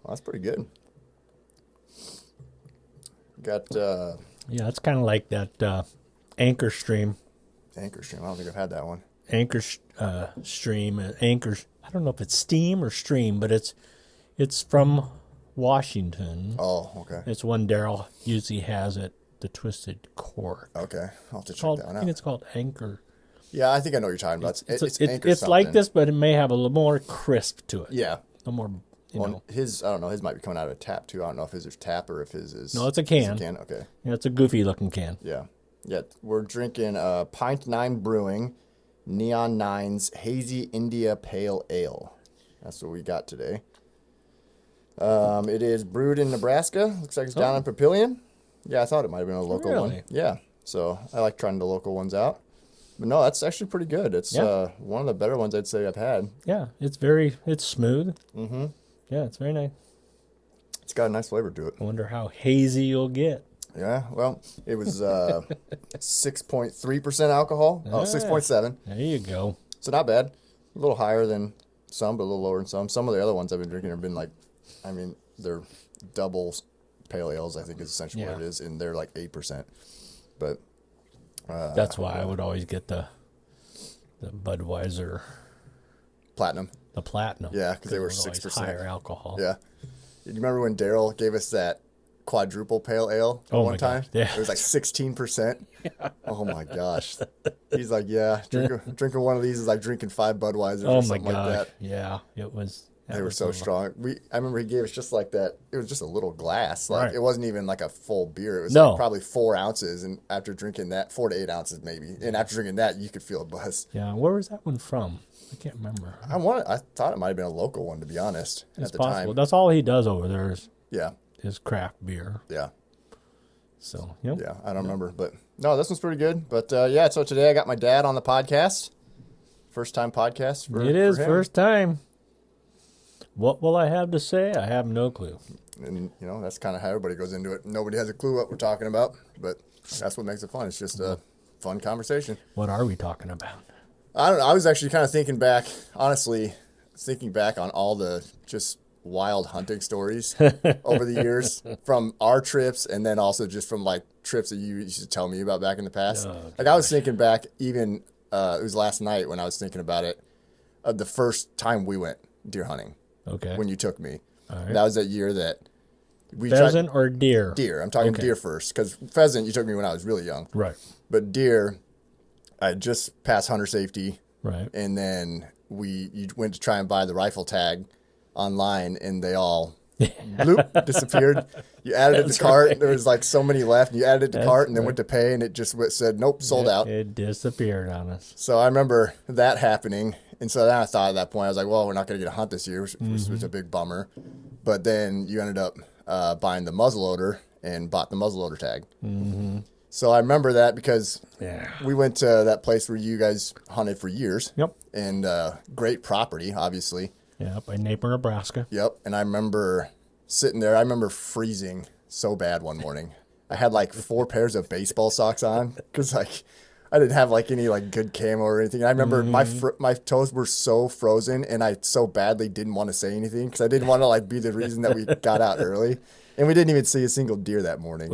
that's pretty good. Got Yeah, it's kind of like that Anchor Stream. Anchor Stream. I don't think I've had that one. Anchor Stream. Anchor. I don't know if it's Steam or Stream, but it's from Washington. Oh, okay. It's one Daryl usually has at the Twisted Cork. Okay, I'll have to check that one I think out. it's called Anchor. Yeah, I think I know what you're talking about. It's Anchor it's like something. this, but it may have a little more crisp to it. Yeah. A little more, you know. His, I don't know, his might be coming out of a tap too. I don't know if his is tap or if his is... No, it's a can. It's a can, okay. Yeah, it's a goofy looking can. Yeah. Yeah, we're drinking Pint 9 Brewing Neon 9's Hazy India Pale Ale. That's what we got today. It is brewed in Nebraska. Looks like it's down in Papillion. Yeah, I thought it might have been a local one. Yeah, so I like trying the local ones out. But no, that's actually pretty good. It's one of the better ones I'd say I've had. Yeah, it's smooth. Mm-hmm. Yeah, it's very nice. It's got a nice flavor to it. I wonder how hazy you'll get. Yeah, well, it was 6.3% alcohol. Oh, 6.7. There you go. So not bad. A little higher than some, but a little lower than some. Some of the other ones I've been drinking have been like, I mean, they're double pale ales, I think is essentially what it is, and they're like 8%. But that's why I would always get the Budweiser Platinum. The Platinum. Yeah, because they were 6%. Higher alcohol. Yeah. You remember when Daryl gave us that quadruple pale ale one time? Gosh, yeah. It was like 16%. Yeah. Oh my gosh. He's like, yeah, drinking one of these is like drinking 5 Budweisers or something like that. Yeah, it was. They were so strong. I remember he gave us just like that. It was just a little glass. Like it wasn't even like a full beer. It was like probably 4 ounces. And after drinking that, 4 to 8 ounces maybe. And after drinking that, you could feel a buzz. Yeah. Where was that one from? I can't remember. I thought it might have been a local one, to be honest. It's at the possible. time. That's all he does over there is is craft beer. Yeah. So yeah, I don't remember, but no, this one's pretty good. But yeah, so today I got my dad on the podcast. First time podcast for him. First time. What will I have to say? I have no clue. And, you know, that's kind of how everybody goes into it. Nobody has a clue what we're talking about, but that's what makes it fun. It's just a fun conversation. What are we talking about? I don't know. I was actually kind of thinking back, honestly, on all the just wild hunting stories over the years from our trips and then also just from, like, trips that you used to tell me about back in the past. I was thinking back even, it was last night when I was thinking about it, the first time we went deer hunting. Okay. When you took me. All right. That was that year that we Pheasant or deer? Deer. I'm talking deer first, because pheasant you took me when I was really young. Right. But deer, I just passed hunter safety. Right. And then you went to try and buy the rifle tag online, and they all bloop, disappeared. You added it to cart. Right. There was like so many left. And you added it to cart, and then went to pay, and it just said, nope, sold out. It disappeared on us. So I remember that happening. And so then I thought at that point, I was like, well, we're not going to get a hunt this year, which was a big bummer. But then you ended up buying the muzzleloader and bought the muzzleloader tag. Mm-hmm. So I remember that because we went to that place where you guys hunted for years. Yep. And great property, obviously. Yeah, by Napier, Nebraska. Yep. And I remember sitting there. I remember freezing so bad one morning. I had like 4 pairs of baseball socks on because like I didn't have like any like good camo or anything. And I remember my toes were so frozen, and I so badly didn't want to say anything because I didn't want to like be the reason that we got out early, and we didn't even see a single deer that morning.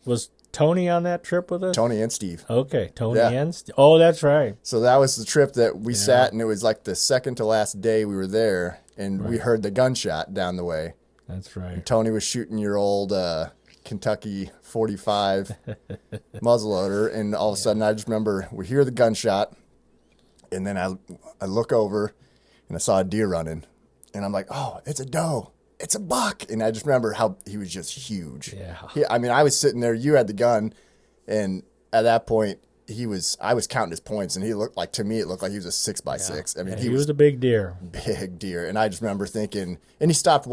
Was Tony on that trip with us? Tony and Steve. Okay, Tony and Steve. Oh, that's right. So that was the trip that we sat, and it was like the second to last day we were there, and we heard the gunshot down the way. That's right. And Tony was shooting your old Kentucky 45 muzzleloader, and all of a sudden I just remember we hear the gunshot, and then I look over and I saw a deer running, and I'm like, oh, it's a doe, it's a buck. And I just remember how he was just huge. I mean, I was sitting there, you had the gun, and at that point I was counting his points, and he looked like, to me it looked like he was a 6x6. I mean, he was a big deer. Big deer. And I just remember thinking, and he stopped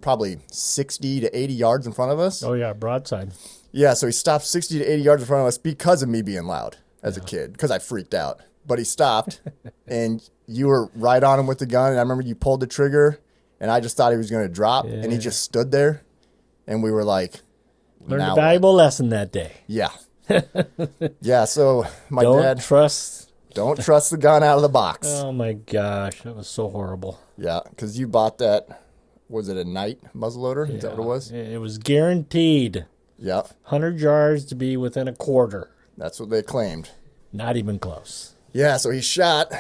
probably 60 to 80 yards in front of us. Oh yeah, broadside. Yeah, so he stopped 60 to 80 yards in front of us because of me being loud as a kid, because I freaked out. But he stopped, and you were right on him with the gun, and I remember you pulled the trigger, and I just thought he was going to drop, and he just stood there, and we were like, learned a valuable lesson that day. Yeah. Yeah, so my dad... Don't trust the gun out of the box. Oh, my gosh. That was so horrible. Yeah, because you bought that... was it a night muzzleloader? Is that what it was? It was guaranteed. Yep. 100 yards to be within a quarter. That's what they claimed. Not even close. Yeah, so he shot,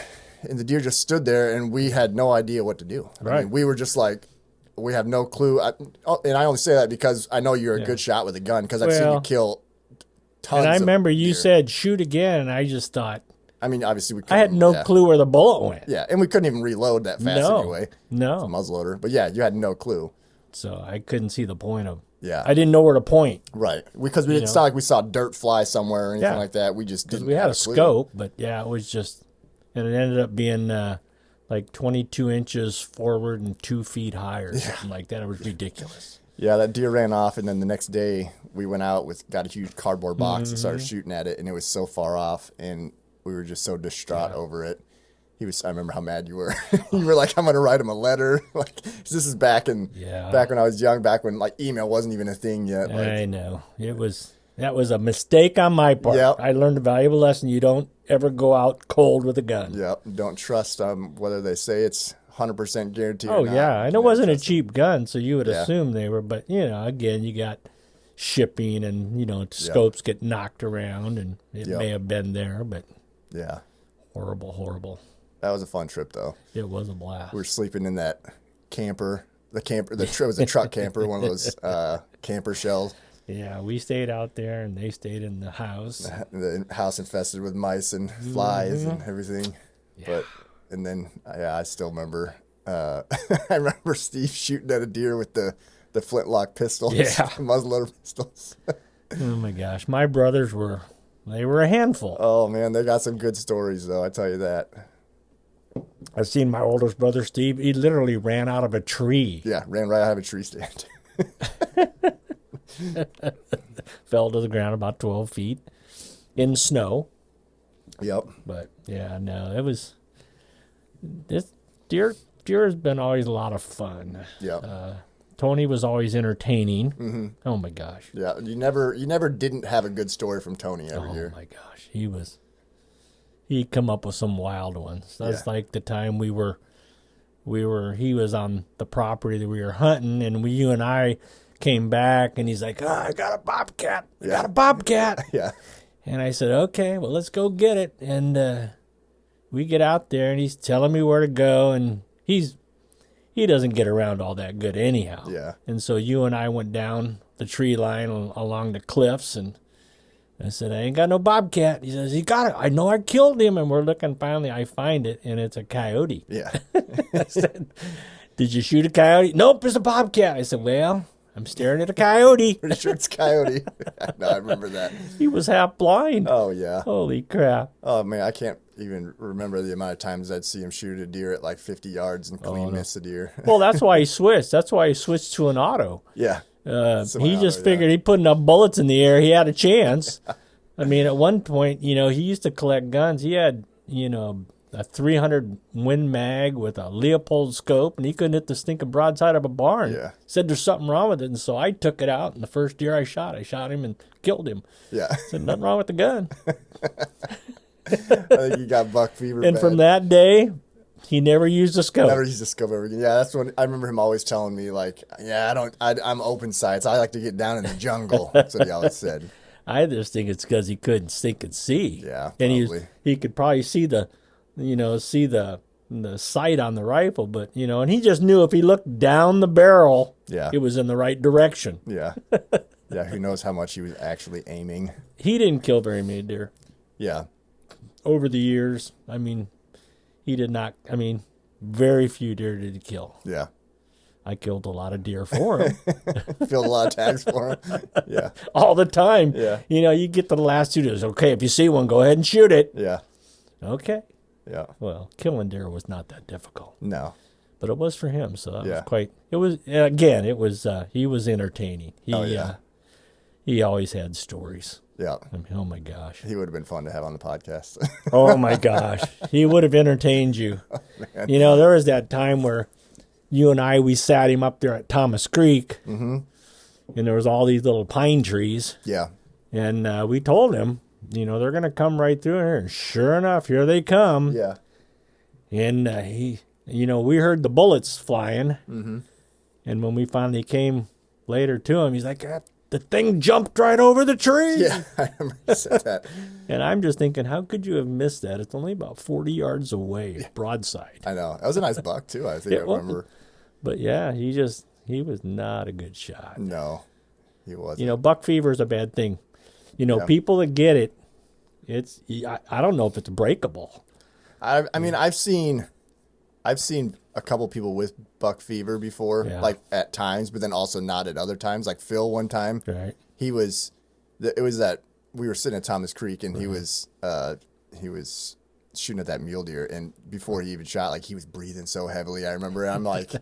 and the deer just stood there, and we had no idea what to do. Right. I mean, we were just like, we have no clue. And I only say that because I know you're a good shot with a gun, because I've seen you kill tons. And I remember of you deer. said shoot again, and I just thought, I mean, obviously, I had no clue where the bullet went. Yeah, and we couldn't even reload that fast anyway. No. It's a muzzleloader. But yeah, you had no clue. So I couldn't see the point of. Yeah. I didn't know where to point. Right. Because it's not like we saw dirt fly somewhere or anything like that. We just didn't. We had a clue. scope, but yeah, it was just, and it ended up being like 22 inches forward and 2 feet high or something like that. It was ridiculous. Yeah, that deer ran off, and then the next day we went out got a huge cardboard box and started shooting at it, and it was so far off, and we were just so distraught over it. I remember how mad you were. You were like, I'm going to write him a letter. Like, this is back when I was young, back when like email wasn't even a thing yet. Like, I know. That was a mistake on my part. Yep. I learned a valuable lesson. You don't ever go out cold with a gun. Yep. Don't trust whether they say it's 100% guaranteed or Oh, not. yeah. And it wasn't a cheap gun, so you would assume they were. But, again, you got shipping and, scopes get knocked around, and it may have been there, but yeah. horrible. That was a fun trip, though. It was a blast. We were sleeping in that camper. It was a truck camper, one of those camper shells. Yeah, we stayed out there, and they stayed in the house. The house infested with mice and flies and everything. Yeah. And then I still remember. I remember Steve shooting at a deer with the flintlock pistols, muzzleloader pistols. Oh my gosh, my brothers were a handful. Oh man, they got some good stories though. I tell you that. I've seen my oldest brother Steve. He literally ran out of a tree. Yeah, ran right out of a tree stand. Fell to the ground about 12 feet in snow. Yep. But yeah, no, it was. This deer has been always a lot of fun. Yeah. Tony was always entertaining. Mm-hmm. Oh my gosh. Yeah, you never didn't have a good story from Tony every year. Oh my gosh, he'd come up with some wild ones. That's like the time he was on the property that we were hunting, and you and I came back, and he's like, I got a bobcat. I got a bobcat. Yeah. And I said, okay, well, let's go get it. And we get out there, and he's telling me where to go, and he doesn't get around all that good anyhow. Yeah. And so you and I went down the tree line along the cliffs, and I said, I ain't got no bobcat. He says, he got it. I know I killed him. And we're looking, finally, I find it, and it's a coyote. Yeah. I said, did you shoot a coyote? Nope, it's a bobcat. I said, well, I'm staring at a coyote. Pretty sure it's coyote. No, I remember that. He was half blind. Oh, yeah. Holy crap. Oh, man, I can't even remember the amount of times I'd see him shoot a deer at like 50 yards and clean miss a deer. Well, that's why he switched. That's why he switched to an auto. Yeah. He just figured he'd put enough bullets in the air, he had a chance. I mean, at one point, he used to collect guns. He had, a 300 Win Mag with a Leopold scope, and he couldn't hit the stinking broadside of a barn. Yeah. Said there's something wrong with it, and so I took it out, and the first deer I shot him and killed him. Yeah. Said nothing wrong with the gun. I think he got buck fever. And from that day, he never used a scope. Never used a scope ever again. Yeah, that's when I remember him always telling me, like, I'm open sights. I like to get down in the jungle. That's what he always said. I just think it's because he couldn't think and see. Yeah, and probably. he could probably see the sight on the rifle, but and he just knew if he looked down the barrel, it was in the right direction. Yeah, yeah. Who knows how much he was actually aiming? He didn't kill very many deer. Yeah. Over the years, I mean, he did not. I mean, very few deer did he kill. Yeah. I killed a lot of deer for him. Filled a lot of tags for him. Yeah. All the time. Yeah. You get to the last 2 days. Okay, if you see one, go ahead and shoot it. Yeah. Okay. Yeah. Well, killing deer was not that difficult. No. But it was for him, so that was quite. It was again. It was. He was entertaining. He always had stories. Yeah. I mean, oh my gosh. He would have been fun to have on the podcast. Oh my gosh. He would have entertained you. Oh, man. There was that time where you and we sat him up there at Thomas Creek, and there was all these little pine trees. Yeah. And we told him, they're going to come right through here. And sure enough, here they come. Yeah. And we heard the bullets flying. Mm-hmm. And when we finally came later to him, he's like, the thing jumped right over the tree. Yeah, I remember you said that. And I'm just thinking, how could you have missed that? It's only about 40 yards away, broadside. I know. That was a nice buck, too, I think I remember. But yeah, he was not a good shot. No, he wasn't. You know, buck fever is a bad thing. You know, people that get it, I don't know if it's breakable. I mean, I've seen a couple people with buck fever before, like at times, but then also not at other times. Like Phil one time, right? It was that we were sitting at Thomas Creek and he was shooting at that mule deer, and before he even shot, like he was breathing so heavily. I remember, I'm like,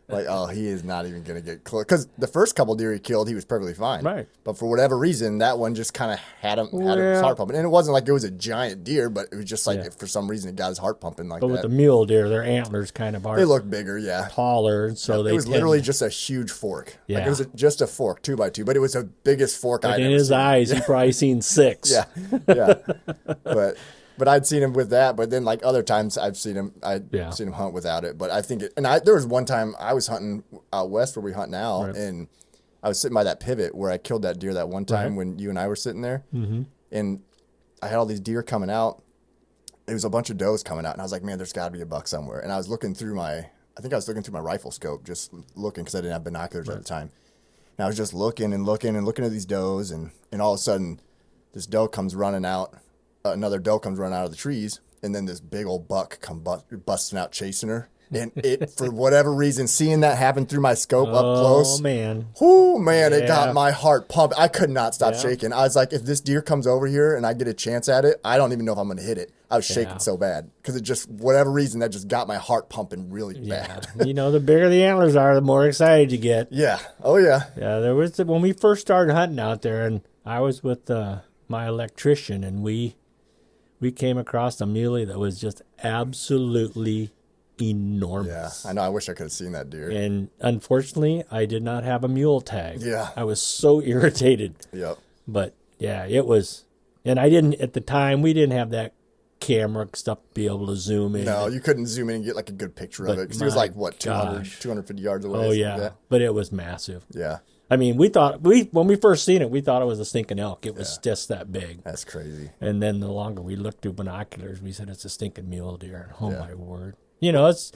oh, he is not even gonna get close. Because the first couple deer he killed, he was perfectly fine, right? But for whatever reason, that one just kind of had him heart pumping, and it wasn't like it was a giant deer, but it was just like for some reason it got his heart pumping like that. But with the mule deer, their antlers kind of are they look bigger, taller, so it was literally just a huge fork. Yeah, like it was just a fork, 2x2, but it was the biggest fork I'd ever seen. In his eyes, he probably seen 6. yeah. But I'd seen him with that. But then, like other times, I'd seen him hunt without it. But I think there was one time I was hunting out west where we hunt now, and I was sitting by that pivot where I killed that deer that one time when you and I were sitting there, and I had all these deer coming out. It was a bunch of does coming out, and I was like, man, there's got to be a buck somewhere. And I was looking through my rifle scope, just looking because I didn't have binoculars at the time. And I was just looking at these does, and all of a sudden, this doe comes running out. Another doe comes running out of the trees, and then this big old buck come busting out chasing her. And it, for whatever reason, seeing that happen through my scope up close, it got my heart pumping. I could not stop shaking. I was like, if this deer comes over here and I get a chance at it, I don't even know if I'm going to hit it. I was shaking so bad because it just, whatever reason, that just got my heart pumping really bad. You know, the bigger the antlers are, the more excited you get. Yeah. Oh, yeah. Yeah, there was, when we first started hunting out there, and I was with my electrician, and we came across a muley that was just absolutely enormous. Yeah, I know. I wish I could have seen that deer. And unfortunately, I did not have a mule tag. Yeah. I was so irritated. Yep. But yeah, it was, and I didn't, at the time, we didn't have that camera stuff to be able to zoom in. No, you couldn't zoom in and get like a good picture of it because he was like, what, 250 yards away? Oh, yeah. Like but it was massive. Yeah. I mean, when we first seen it, we thought it was a stinking elk. It was just that big. That's crazy. And then the longer we looked through binoculars, we said it's a stinking mule deer. Oh my word! You know, it's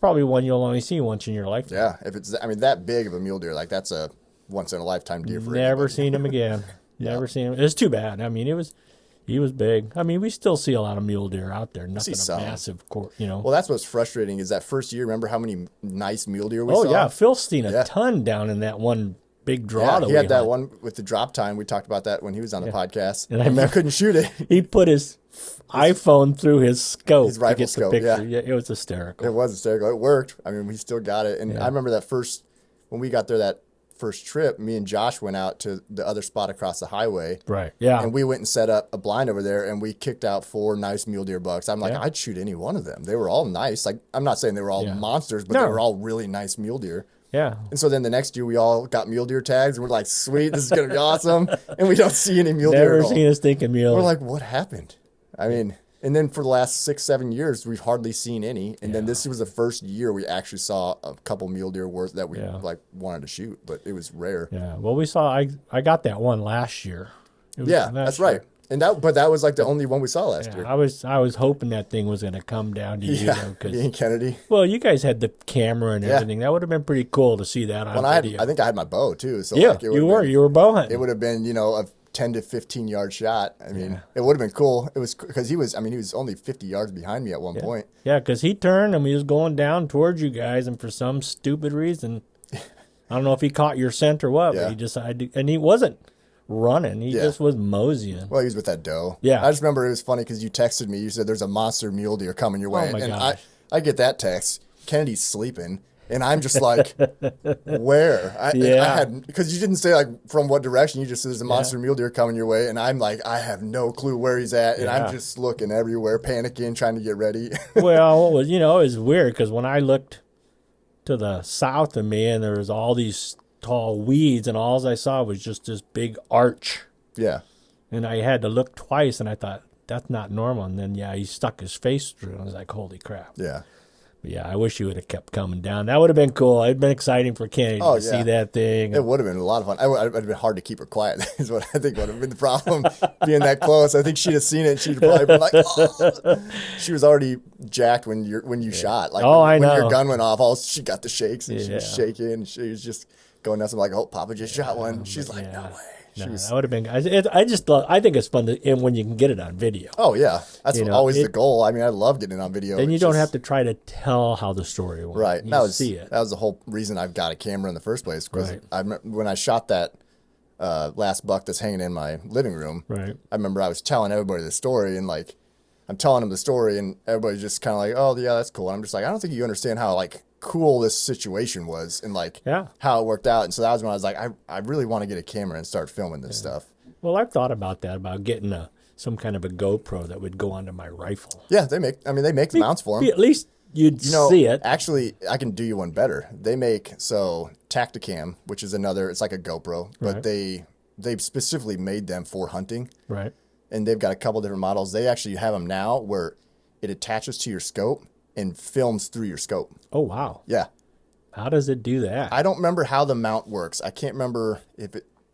probably one you'll only see once in your lifetime. Yeah, if it's that big of a mule deer, like that's a once in a lifetime deer for Never seen him again. Never seen him. It's too bad. I mean, he was big. I mean, we still see a lot of mule deer out there. Nothing massive, you know. Well, that's what's frustrating is that first year. Remember how many nice mule deer we saw? Oh yeah, Phil's seen a ton down in that one big draw. Yeah, he had that one with the drop time. We talked about that when he was on the podcast. And I remember, couldn't shoot it. He put his iPhone through his scope, his rifle to get scope, the picture. Yeah, it was hysterical. It was hysterical. It worked. I mean, we still got it. And I remember that when we got there that first trip, me and Josh went out to the other spot across the highway. Right. Yeah. And we went and set up a blind over there, and we kicked out 4 nice mule deer bucks. I'm like, I'd shoot any one of them. They were all nice. Like, I'm not saying they were all monsters, but they were all really nice mule deer. Yeah. And so then the next year we all got mule deer tags, and we're like, sweet, this is going to be awesome. And we don't see any mule deer at all. Never seen a stinking mule. We're like, what happened? I mean, and then for the last 6-7 years, we've hardly seen any. And then this was the first year we actually saw a couple mule deer worth that we like wanted to shoot, but it was rare. Yeah. Well, we saw, I got that one last year. That's right. And that was like the only one we saw last year. I was hoping that thing was going to come down to you. Me and Kennedy. Well, you guys had the camera and everything. That would have been pretty cool to see that on video. I think I had my bow too. So yeah, you were bow hunting. It would have been, a 10 to 15 yard shot. I mean, it would have been cool. It was because he was only 50 yards behind me at one point. Yeah, because he turned and he was going down towards you guys, and for some stupid reason, I don't know if he caught your scent or what, but he decided, and he wasn't running. He just was moseying. Well, he was with that doe. Yeah. I just remember it was funny because you texted me. You said there's a monster mule deer coming your way. Oh my and gosh. I get that text. Kennedy's sleeping. And I'm just like, where? Because you didn't say like from what direction. You just said there's a monster mule deer coming your way. And I'm like, I have no clue where he's at. And I'm just looking everywhere, panicking, trying to get ready. Well, it was weird because when I looked to the south of me and there was all these tall weeds, and all I saw was just this big arch. Yeah. And I had to look twice, and I thought, that's not normal. And then, he stuck his face through, and I was like, holy crap. Yeah. Yeah, I wish you would have kept coming down. That would have been cool. It'd been exciting for Kennedy to see that thing. It would have been a lot of fun. It would have been hard to keep her quiet. Is what I think would have been the problem, being that close. I think she'd have seen it. And she'd have probably been like, oh. She was already jacked when you shot. Like, I know. When your gun went off, she got the shakes and she was shaking. And she was just going nuts. I'm like, oh, Papa just shot one. She's like, no way. That would have been. I think it's fun when you can get it on video. Oh yeah, that's always the goal. I mean, I love getting it on video. And you don't have to try to tell how the story went. Right. You see it. That was the whole reason I've got a camera in the first place. Because when I shot that last buck that's hanging in my living room, right. I remember I was telling everybody the story, and like I'm telling them the story, and everybody's just kind of like, oh yeah, that's cool. And I'm just like, I don't think you understand how like cool this situation was and like how it worked out. And so that was when I was like, I really want to get a camera and start filming this stuff. Well, I've thought about that, about getting some kind of a GoPro that would go onto my rifle. Yeah, they make the mounts for them. At least you'd see it. Actually, I can do you one better. They make Tacticam, which is it's like a GoPro, but they specifically made them for hunting. Right. And they've got a couple different models. They actually have them now where it attaches to your scope and films through your scope. Oh, wow. Yeah. How does it do that? I don't remember how the mount works. I can't remember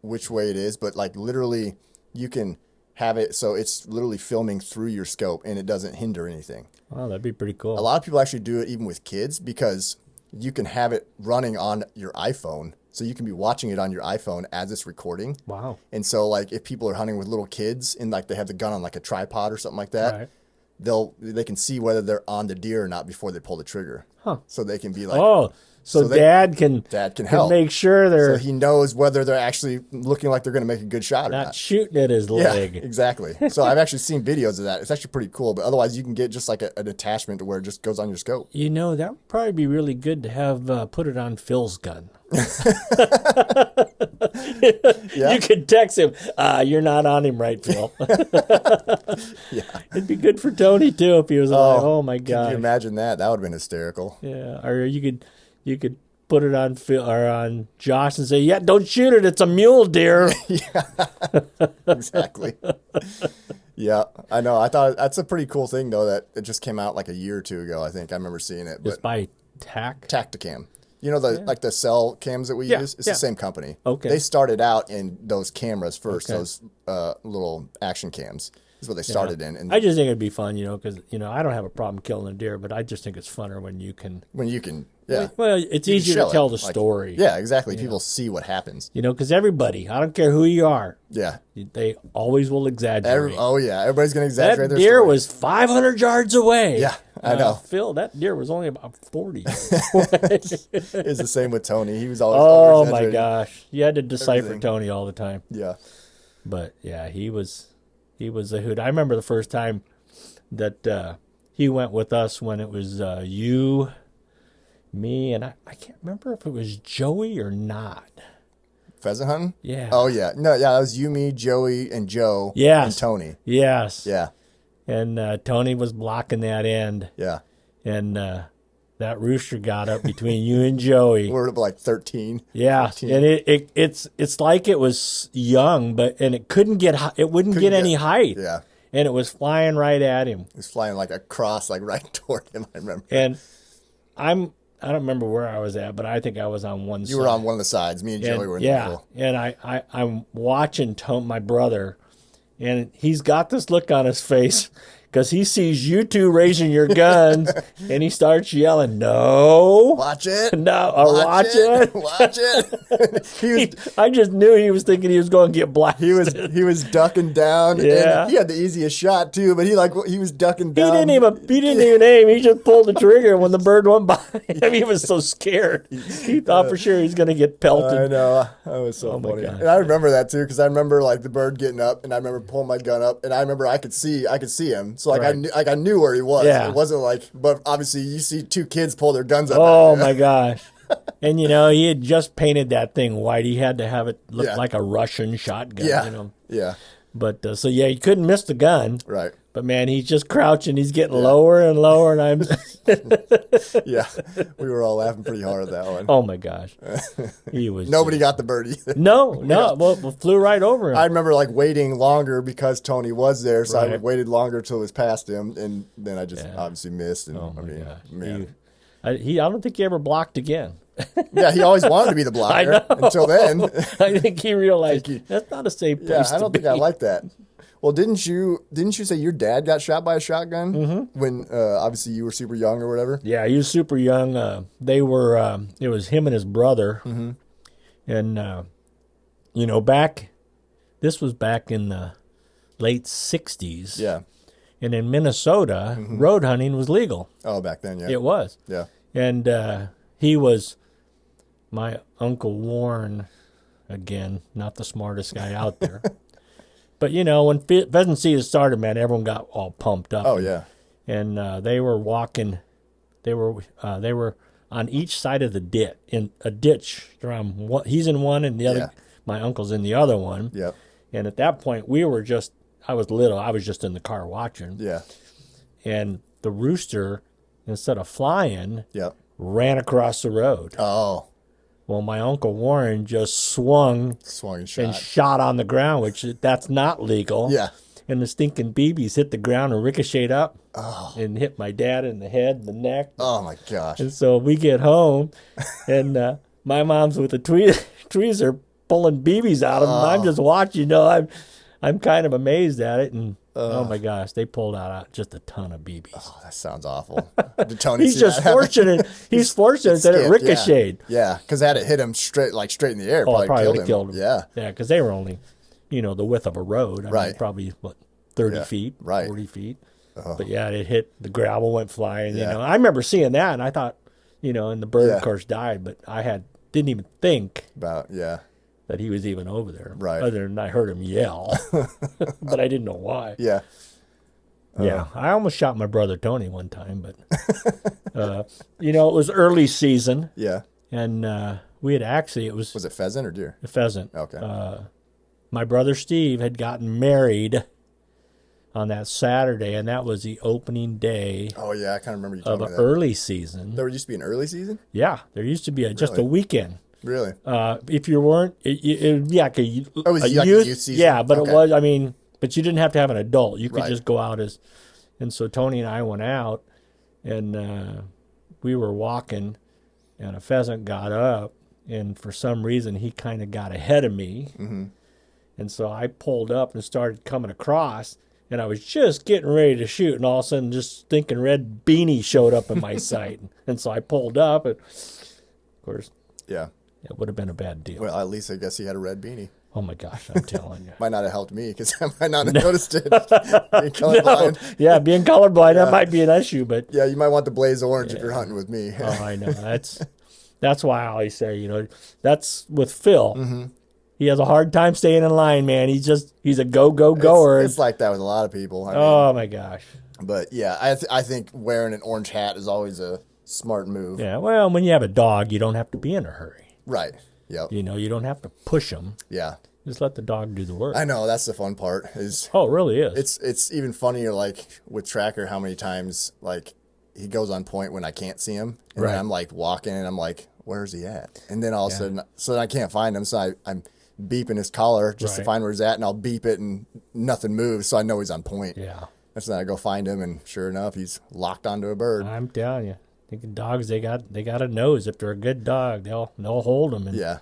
which way it is, but like literally you can have it so it's literally filming through your scope and it doesn't hinder anything. Wow, that'd be pretty cool. A lot of people actually do it even with kids because you can have it running on your iPhone. So you can be watching it on your iPhone as it's recording. Wow. And so like if people are hunting with little kids and like they have the gun on like a tripod or something like that, they can see whether they're on the deer or not before they pull the trigger. Huh. So they can be like, so dad can help make sure so he knows whether they're actually looking like they're going to make a good shot or not. Shooting at his leg. Yeah, exactly. So I've actually seen videos of that. It's actually pretty cool. But otherwise, you can get just like an attachment to where it just goes on your scope. You know, that would probably be really good to have put it on Phil's gun. You could text him, you're not on him right, Phil. It'd be good for Tony, too, if he was like, oh, my God. Can you imagine that? That would have been hysterical. Yeah, or you could put it on Phil or on Josh and say, yeah, don't shoot it. It's a mule deer. Yeah, exactly. Yeah, I know. I thought that's a pretty cool thing, though, that it just came out like a year or two ago, I think. I remember seeing it. It's by Tacticam. You know, like the cell cams that we use? It's the same company. Okay. They started out in those cameras first, those little action cams. Is what they started in. And I just think it'd be fun, because I don't have a problem killing a deer, but I just think it's funner when you can. Yeah. Well, it's easier to tell the story. Yeah, exactly. People see what happens. Because everybody, I don't care who you are. Yeah. They always will exaggerate. Everybody's going to exaggerate their story. That deer was 500 yards away. Yeah, I know. Phil, that deer was only about 40. It's the same with Tony. He was always oh, my gosh. You had to decipher Tony all the time. Yeah. But, yeah, he was a hoot. I remember the first time that he went with us when it was you, me, and I can't remember if it was Joey or not. Pheasant hunting? Yeah. Oh, yeah. No, yeah, that was you, me, Joey, and Joe, and Tony. Yes. Yeah. And Tony was blocking that end. Yeah. And that rooster got up between you and Joey. We're up like 13. Yeah. 15. And it's like it was young, and it wouldn't get any height. Yeah. And it was flying right at him. It was flying like across, like right toward him, I remember. And I don't remember where I was at, but I think I was on one side. You were on one of the sides. Me and Joey were in the middle. And I'm watching my brother, and he's got this look on his face because he sees you two raising your guns, and he starts yelling, "No! Watch it! No! Watch it! Watch it!" I just knew he was thinking he was going to get blasted. He was ducking down. Yeah. And he had the easiest shot too, but he was ducking down. He didn't even aim. He just pulled the trigger when the bird went by him. He was so scared. He thought for sure he was going to get pelted. I know. That was so funny. And I remember that too because I remember like the bird getting up, and I remember pulling my gun up, and I remember I could see him. So I knew where he was. Yeah. It wasn't like, but obviously you see two kids pull their guns up. Oh my gosh. And he had just painted that thing white. He had to have it look like a Russian shotgun. Yeah. Yeah. But he couldn't miss the gun. Right. But man, he's just crouching. He's getting lower and lower, and I'm. Yeah, we were all laughing pretty hard at that one. Oh my gosh, he was. Nobody got the bird either. No. Well, flew right over him. I remember like waiting longer because Tony was there, so I waited longer till it was past him, and then I just obviously missed. And oh my gosh, man. I don't think he ever blocked again. Yeah, he always wanted to be the blocker know. until then. I think he realized that's not a safe place I don't to think be. I like that. Well, didn't you say your dad got shot by a shotgun when obviously you were super young or whatever? Yeah, he was super young. They were. It was him and his brother, and back. This was back in the late '60s. Yeah. And in Minnesota, road hunting was legal. Oh, back then, yeah. It was. Yeah. And he was my Uncle Warren, again, not the smartest guy out there. But, when pheasant season started, man, everyone got all pumped up. Oh, yeah. And they were walking. They were on each side of the ditch, in a ditch. He's in one and the other, my uncle's in the other one. Yep. And at that point, I was little. I was just in the car watching. Yeah. And the rooster, instead of flying, Yep. ran across the road. Oh. Well, my Uncle Warren just swung and shot on the ground, which that's not legal. Yeah. And the stinking BBs hit the ground and ricocheted up and hit my dad in the head, the neck. Oh, my gosh. And so we get home, and my mom's with a tweezer pulling BBs out of him. I'm just watching. I'm kind of amazed at it, and oh my gosh, they pulled out just a ton of BBs. Oh, that sounds awful. Did Tony He's see just that fortunate. He's fortunate that it ricocheted. Yeah, because had it hit him straight in the air, Probably killed would have killed him. Yeah, yeah, because they were only, the width of a road. I mean, probably 30 feet, 40 feet. But yeah, it hit the gravel, went flying. Yeah. I remember seeing that, and I thought, and the bird of course died, but I didn't even think about that he was even over there. Right. Other than I heard him yell, but I didn't know why. Yeah. Yeah, I almost shot my brother Tony one time, but it was early season. Yeah. And we had actually, was it pheasant or deer? A pheasant. Okay. My brother Steve had gotten married on that Saturday, and that was the opening day. Oh yeah, I kind of remember you talking of about that. Early season. There used to be an early season. Yeah, there used to be just a weekend. Really? If you weren't, it would be like a youth season. Yeah, but it was. I mean, but you didn't have to have an adult. You could Right. just go out as. And so Tony and I went out, and we were walking, and a pheasant got up, and for some reason he kind of got ahead of me, and so I pulled up and started coming across. And I was just getting ready to shoot, and all of a sudden, just stinking red beanie showed up in my sight. And so I pulled up, and of course, Yeah. it would have been a bad deal. Well, at least I guess he had a red beanie. Oh my gosh, I'm telling you. Might not have helped me because I might not have noticed it. Being colorblind. Yeah, being colorblind, that might be an issue, but Yeah, you might want to blaze orange if you're hunting with me. oh, I know. That's why I always say, that's with Phil. He has a hard time staying in line, man. He's a goer. It's like that with a lot of people. I mean, oh my gosh. but yeah, I think wearing an orange hat is always a smart move. Yeah, well, when you have a dog, you don't have to be in a hurry. Right. Yep. You don't have to push him. Yeah. Just let the dog do the work. I know, that's the fun part. Is Oh, it really is. it's even funnier like with Tracker how many times like he goes on point when I can't see him, and Right. then I'm like walking and I'm like, where's he at? And then all of a sudden, so then I can't find him, so I'm beeping his collar just to Right. find where he's at, and I'll beep it and nothing moves, so I know he's on point. Yeah. And so then I go find him, and sure enough, he's locked onto a bird. I'm telling you. Thinking dogs, they got a nose. If they're a good dog, they'll hold them. And Yeah.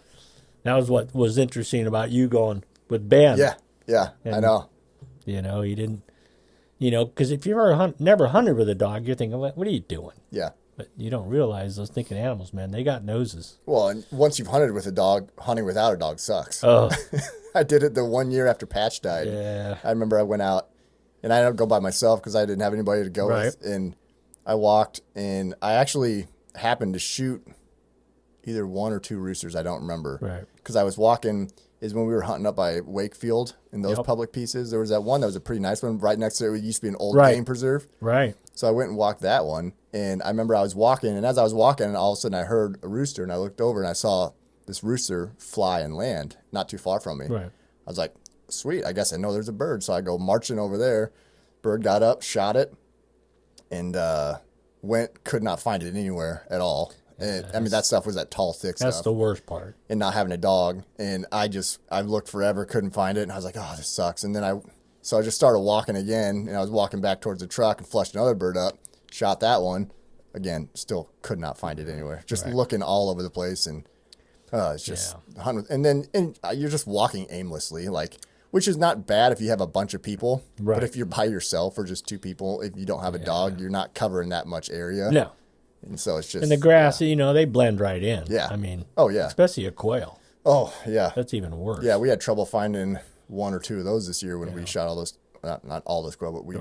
that was what was interesting about you going with Ben. Yeah. Yeah. I And- know. You didn't, because if you've ever never hunted with a dog, you're thinking, what are you doing? Yeah. But you don't realize those thinking animals, man, they got noses. Well, and once you've hunted with a dog, hunting without a dog sucks. Oh, I did it the 1 year after Patch died. yeah. I remember I went out, and I don't go by myself because I didn't have anybody to go Right. with. And I walked, and I actually happened to shoot either one or two roosters. I don't remember. Right. Because I was walking, is when we were hunting up by Wakefield in those Yep. public pieces. There was that one that was a pretty nice one right next to it. It used to be an old Right. game preserve. Right. So I went and walked that one. And I remember I was walking, and as I was walking, all of a sudden I heard a rooster, and I looked over and I saw this rooster fly and land not too far from me. Right. I was like, sweet, I guess I know there's a bird. So I go marching over there. Bird got up, shot it, and could not find it anywhere at all. And, I mean, that stuff was that tall, thick That's stuff. the worst part. And not having a dog. And I looked forever, couldn't find it. And I was like, oh, this sucks. And then so I just started walking again. And I was walking back towards the truck and flushed another bird up, shot that one. again, still could not find it anywhere. Just looking all over the place, and it's just hundreds. And you're just walking aimlessly, like, which is not bad if you have a bunch of people. Right. But if you're by yourself or just two people, if you don't have a dog, you're not covering that much area. No. And so it's just. And the grass, you know, they blend right in. Yeah. I mean. Oh, yeah. Especially a quail. Oh, yeah. That's even worse. Yeah, we had trouble finding one or two of those this year when we shot all those. Not all those quail, but we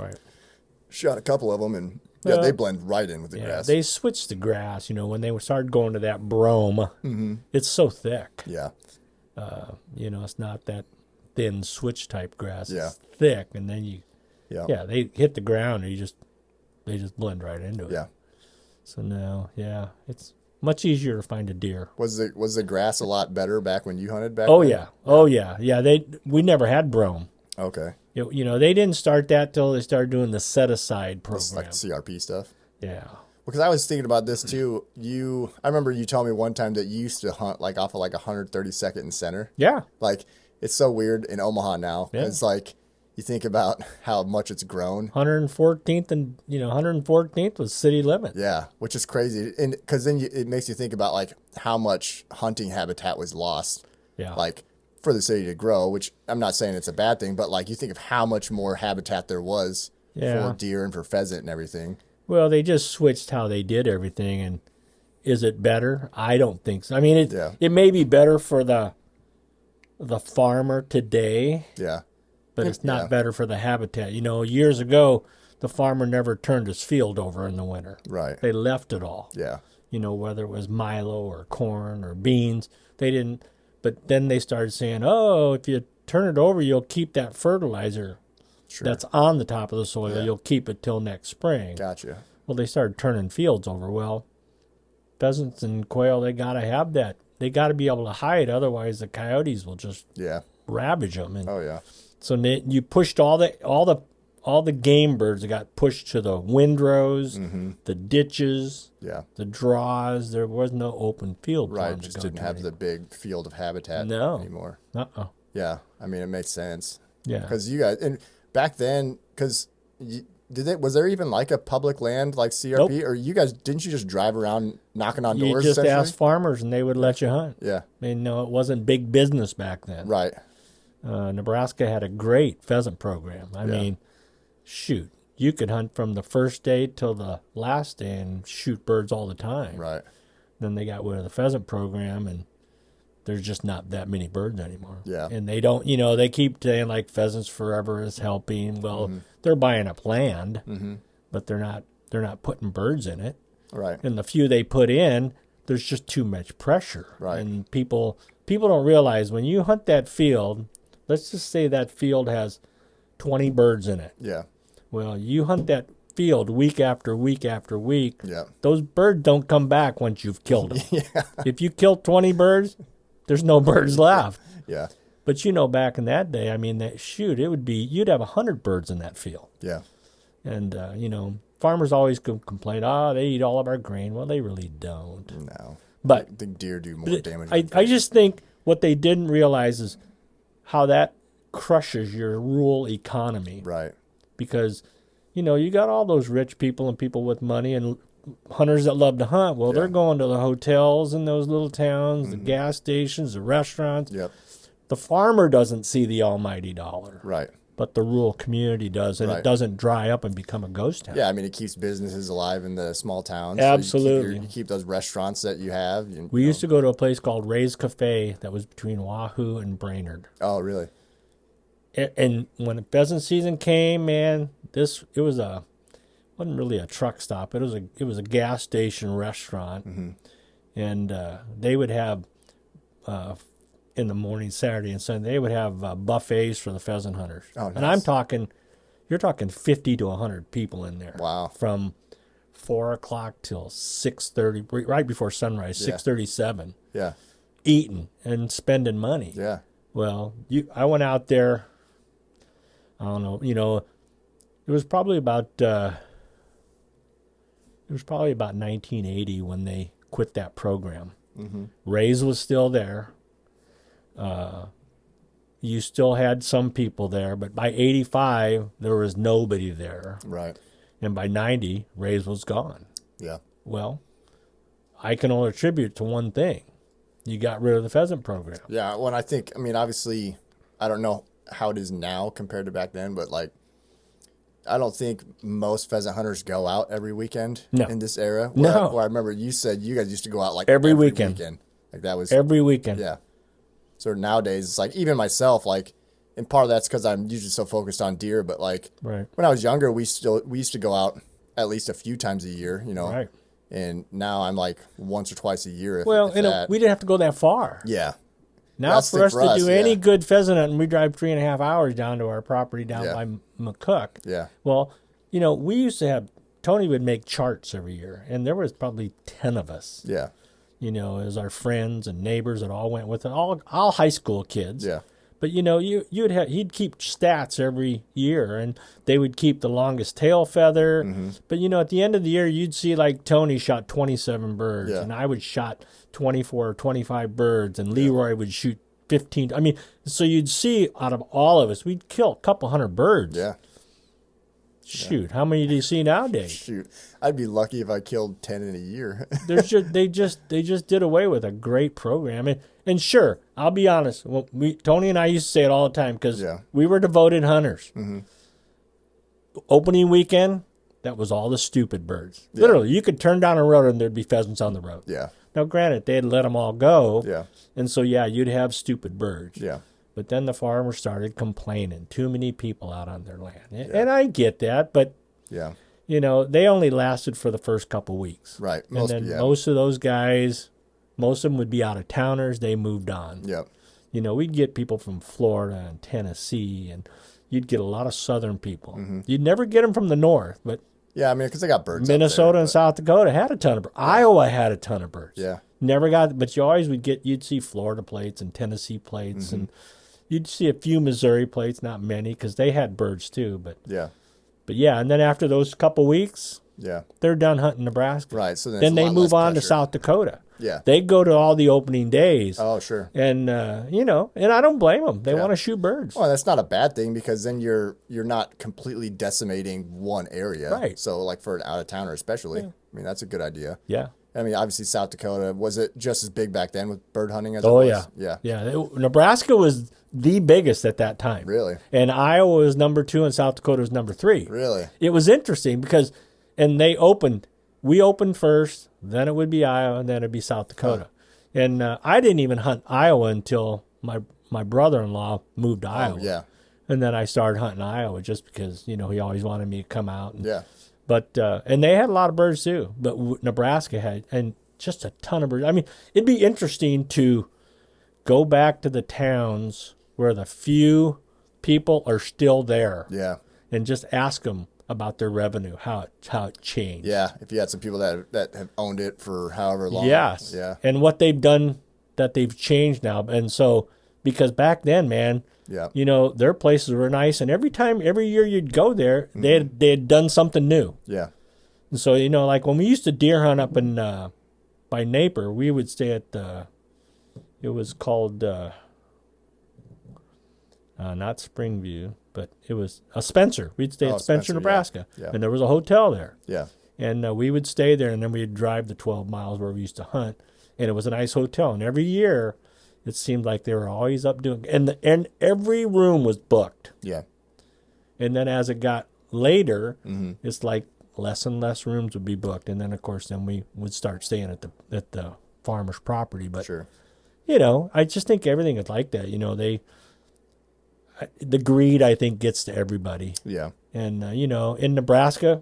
shot a couple of them, and they blend right in with the grass. They switched the grass, you know, when they started going to that brome. It's so thick. Yeah. You know, it's not that thin switch type grass. Yeah. It's thick, and then they hit the ground, and they just blend right into it. Yeah. So now, it's much easier to find a deer. Was the grass a lot better back when you hunted back Oh then? yeah. Oh yeah. Yeah, we never had brome. Okay. You know, they didn't start that till they started doing the set aside program. It's like CRP stuff. Yeah. Because I was thinking about this too. I remember you telling me one time that you used to hunt like off of like 132nd and Center. Yeah. Like, it's so weird in Omaha now. Yeah. It's like, you think about how much it's grown. 114th and 114th was city limit. Yeah, which is crazy, and because then it makes you think about like how much hunting habitat was lost. Yeah. Like, for the city to grow, which I'm not saying it's a bad thing, but like you think of how much more habitat there was for deer and for pheasant and everything. Well, they just switched how they did everything, and is it better? I don't think so. I mean, it may be better for the farmer today. Yeah. But it's not better for the habitat. You know, years ago, the farmer never turned his field over in the winter. Right. They left it all. Yeah. You know, whether it was milo or corn or beans, they didn't. But then they started saying, oh, if you turn it over, you'll keep that fertilizer that's on the top of the soil. Yeah. You'll keep it till next spring. Gotcha. Well, they started turning fields over. Well, pheasants and quail, they got to have that. They got to be able to hide. Otherwise, the coyotes will just ravage them. And so you pushed all the game birds that got pushed to the windrows, the ditches, the draws. There was no open field. Right, just didn't have the big field of habitat anymore. Yeah, I mean, it makes sense. Yeah, because you guys, and back then, because was there even like a public land like CRP, nope. or you guys didn't you just drive around knocking on doors? You just asked farmers and they would let you hunt. Yeah, I mean, no, it wasn't big business back then. Right. Nebraska had a great pheasant program. I mean, shoot, you could hunt from the first day till the last day and shoot birds all the time. Right. Then they got rid of the pheasant program, and there's just not that many birds anymore. Yeah. And they don't, they keep saying like Pheasants Forever is helping. Well, they're buying up land, but they're not putting birds in it. Right. And the few they put in, there's just too much pressure. Right. And people don't realize when you hunt that field. Let's just say that field has 20 birds in it. Yeah. Well, you hunt that field week after week after week. Yeah. Those birds don't come back once you've killed them. If you kill 20 birds, there's no birds left. Yeah. But back in that day, I mean, you'd have 100 birds in that field. Yeah. And, farmers always complain, they eat all of our grain. Well, they really don't. No. But I think deer do more damage. I just think what they didn't realize is how that crushes your rural economy. Right. Because, you got all those rich people and people with money and hunters that love to hunt. Well, they're going to the hotels in those little towns, the gas stations, the restaurants. Yep. The farmer doesn't see the almighty dollar. Right. But the rural community does, and it doesn't dry up and become a ghost town. Yeah, I mean, it keeps businesses alive in the small towns. Absolutely. So you keep those restaurants that you have. We used to go to a place called Ray's Cafe that was between Wahoo and Brainerd. Oh, really? And when the pheasant season came, man, wasn't really a truck stop. It was a gas station restaurant, and they would have in the morning, Saturday and Sunday, they would have buffets for the pheasant hunters. Oh, nice. And you're talking 50 to 100 people in there. Wow. From 4 o'clock till 6:30, right before sunrise, 6:37. Yeah. Eating and spending money. Yeah. Well, I went out there. I don't know. It was probably about 1980 when they quit that program. Ray's was still there. You still had some people there, but by 85 there was nobody there. Right. And by 90, Ray's was gone. Yeah. Well, I can only attribute to one thing. You got rid of the pheasant program. Yeah, well, and I mean, obviously, I don't know how it is now compared to back then, but like, I don't think most pheasant hunters go out every weekend in this era. Where I remember you said you guys used to go out like every weekend. Like that was every weekend. Yeah. So nowadays, it's like even myself, like, and part of that's because I'm usually so focused on deer, but like when I was younger, we used to go out at least a few times a year, you know. Right. And now I'm like once or twice a year. If We didn't have to go that far. Yeah. Now for us to do any good pheasant hunting, we drive 3.5 hours down to our property down by McCook. Yeah. Well, you know, we used to have, Tony would make charts every year, and there was probably 10 of us. Yeah. You know, as our friends and neighbors that all went with it, all high school kids. Yeah. But you know, he'd keep stats every year, and they would keep the longest tail feather. Mm-hmm. But you know, at the end of the year, you'd see like Tony shot 27 birds, and I would shot 24 or 25 birds, and Leroy would shoot 15. I mean, so you'd see out of all of us, we'd kill a couple hundred birds. Yeah. Shoot, how many do you see nowadays? Shoot, I'd be lucky if I killed 10 in a year. They just did away with a great program, and sure, I'll be honest. Well, Tony and I used to say it all the time because we were devoted hunters. Mm-hmm. Opening weekend, that was all the stupid birds. Yeah. Literally, you could turn down a road and there'd be pheasants on the road. Yeah. Now, granted, they'd let them all go. Yeah. And so, you'd have stupid birds. Yeah. But then the farmers started complaining. Too many people out on their land. Yeah. And I get that, but, you know, they only lasted for the first couple weeks. Right. Most of those guys, most of them would be out-of-towners. They moved on. Yep. You know, we'd get people from Florida and Tennessee, and you'd get a lot of southern people. Mm-hmm. You'd never get them from the north, but... Yeah, I mean, because they got birds Minnesota and South Dakota had a ton of birds. Iowa had a ton of birds. Yeah. Never got... But you always you'd see Florida plates and Tennessee plates, and... You'd see a few Missouri plates, not many, because they had birds too. But and then after those couple weeks, they're done hunting Nebraska. Right. So then they move on to South Dakota. Yeah. They go to all the opening days. Oh, sure. And you know, and I don't blame them. They want to shoot birds. Well, that's not a bad thing because then you're not completely decimating one area. Right. So like for an out of towner, especially, I mean that's a good idea. Yeah. I mean, obviously South Dakota, was it just as big back then with bird hunting as it was? Yeah. Nebraska was the biggest at that time. Really? And Iowa was number 2 and South Dakota was number 3. Really? It was interesting because, and we opened first, then it would be Iowa, and then it'd be South Dakota. Huh. And I didn't even hunt Iowa until my brother-in-law moved to Iowa. Yeah. And then I started hunting Iowa just because, you know, he always wanted me to come out. And, yeah. But, and they had a lot of birds too, but Nebraska had, and just a ton of birds. I mean, it'd be interesting to go back to the towns where the few people are still there. Yeah. And just ask them about their revenue, how it changed. Yeah. If you had some people that have owned it for however long. Yes. Yeah. And what they've done, that they've changed now. And so, because back then, man, you know, their places were nice, and every year you'd go there, they had done something new. Yeah. And so, you know, like when we used to deer hunt up in by Napier, we would stay at it was called not Springview, but it was Spencer. We'd stay at Spencer, Nebraska, and there was a hotel there. Yeah. And we would stay there, and then we'd drive the 12 miles where we used to hunt, and it was a nice hotel. And every year, it seemed like they were always up doing, and every room was booked. Yeah. And then as it got later, it's like less and less rooms would be booked, and then of course we would start staying at the farmer's property. But you know, I just think everything is like that. You know, the greed I think gets to everybody. Yeah. And you know, in Nebraska,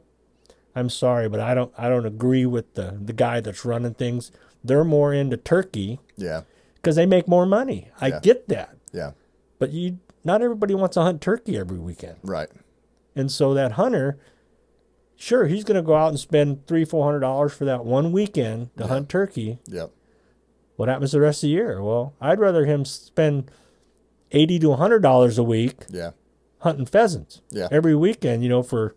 I'm sorry, but I don't agree with the guy that's running things. They're more into turkey. Yeah. Because they make more money. I get that. Yeah. But not everybody wants to hunt turkey every weekend. Right. And so that hunter, sure, he's going to go out and spend $300-$400 for that one weekend to hunt turkey. Yep. What happens the rest of the year? Well, I'd rather him spend $80 to $100 a week hunting pheasants every weekend, you know, for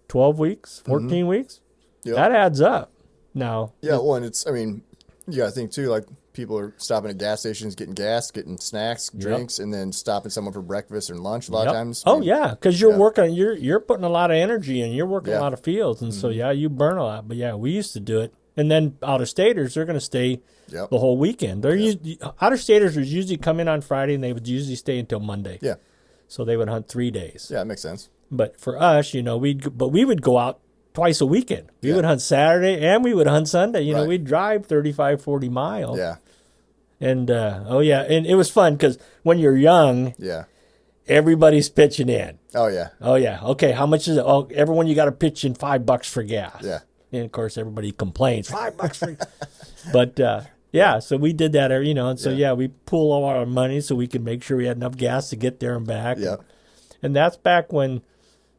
12 weeks, 14 weeks. Yep. That adds up. Now. Yeah, well, and it's, I mean, you got to think too, like, people are stopping at gas stations, getting gas, getting snacks, drinks, and then stopping someone for breakfast or lunch a lot of times. Oh, yeah, because you're working, you're putting a lot of energy and you're working a lot of fields. And so, you burn a lot. But, we used to do it. And then out-of-staters, they're going to stay the whole weekend. Out-of-staters would usually come in on Friday, and they would usually stay until Monday. Yeah. So they would hunt 3 days. Yeah, it makes sense. But for us, we would go out twice a weekend. We would hunt Saturday and we would hunt Sunday. We'd drive 35, 40 miles. Yeah. And, and it was fun because when you're young, everybody's pitching in. Oh, yeah. Oh, yeah. Okay, how much is it? Oh, everyone, you got to pitch in $5 for gas. Yeah. And, of course, everybody complains, $5 for But, so we did that, and so, we pool all our money so we could make sure we had enough gas to get there and back. Yeah. And that's back when,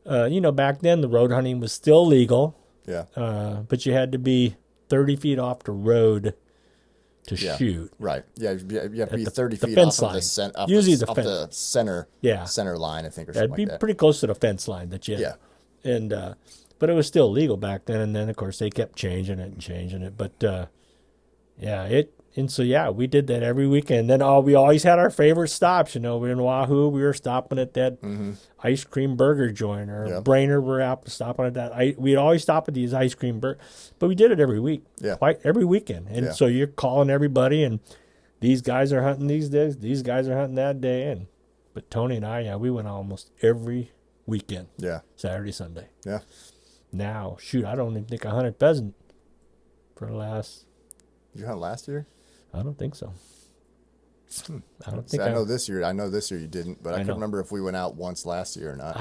back then the road hunting was still legal. Yeah. But you had to be 30 feet off the road to shoot. Right. Yeah, you have to be 30 feet fence off line. Of the center line, I think, or something It'd like be that. pretty close to the fence line that you had. Yeah. And, but it was still legal back then. And then, of course, they kept changing it. But, we did that every weekend. Then we always had our favorite stops. We're in Wahoo. We were stopping at that ice cream burger joint, or Brainerd. We're out stopping at that. We'd always stop at these ice cream burgers. But we did it every week. Yeah. Every weekend. And so you're calling everybody, and these guys are hunting these days. These guys are hunting that day. But Tony and I, we went almost every weekend. Yeah. Saturday, Sunday. Yeah. Now, I don't even think I hunted pheasant for the last. Did you hunt last year? I don't think so. I don't See, think I know this year you didn't, but I can't remember if we went out once last year or not.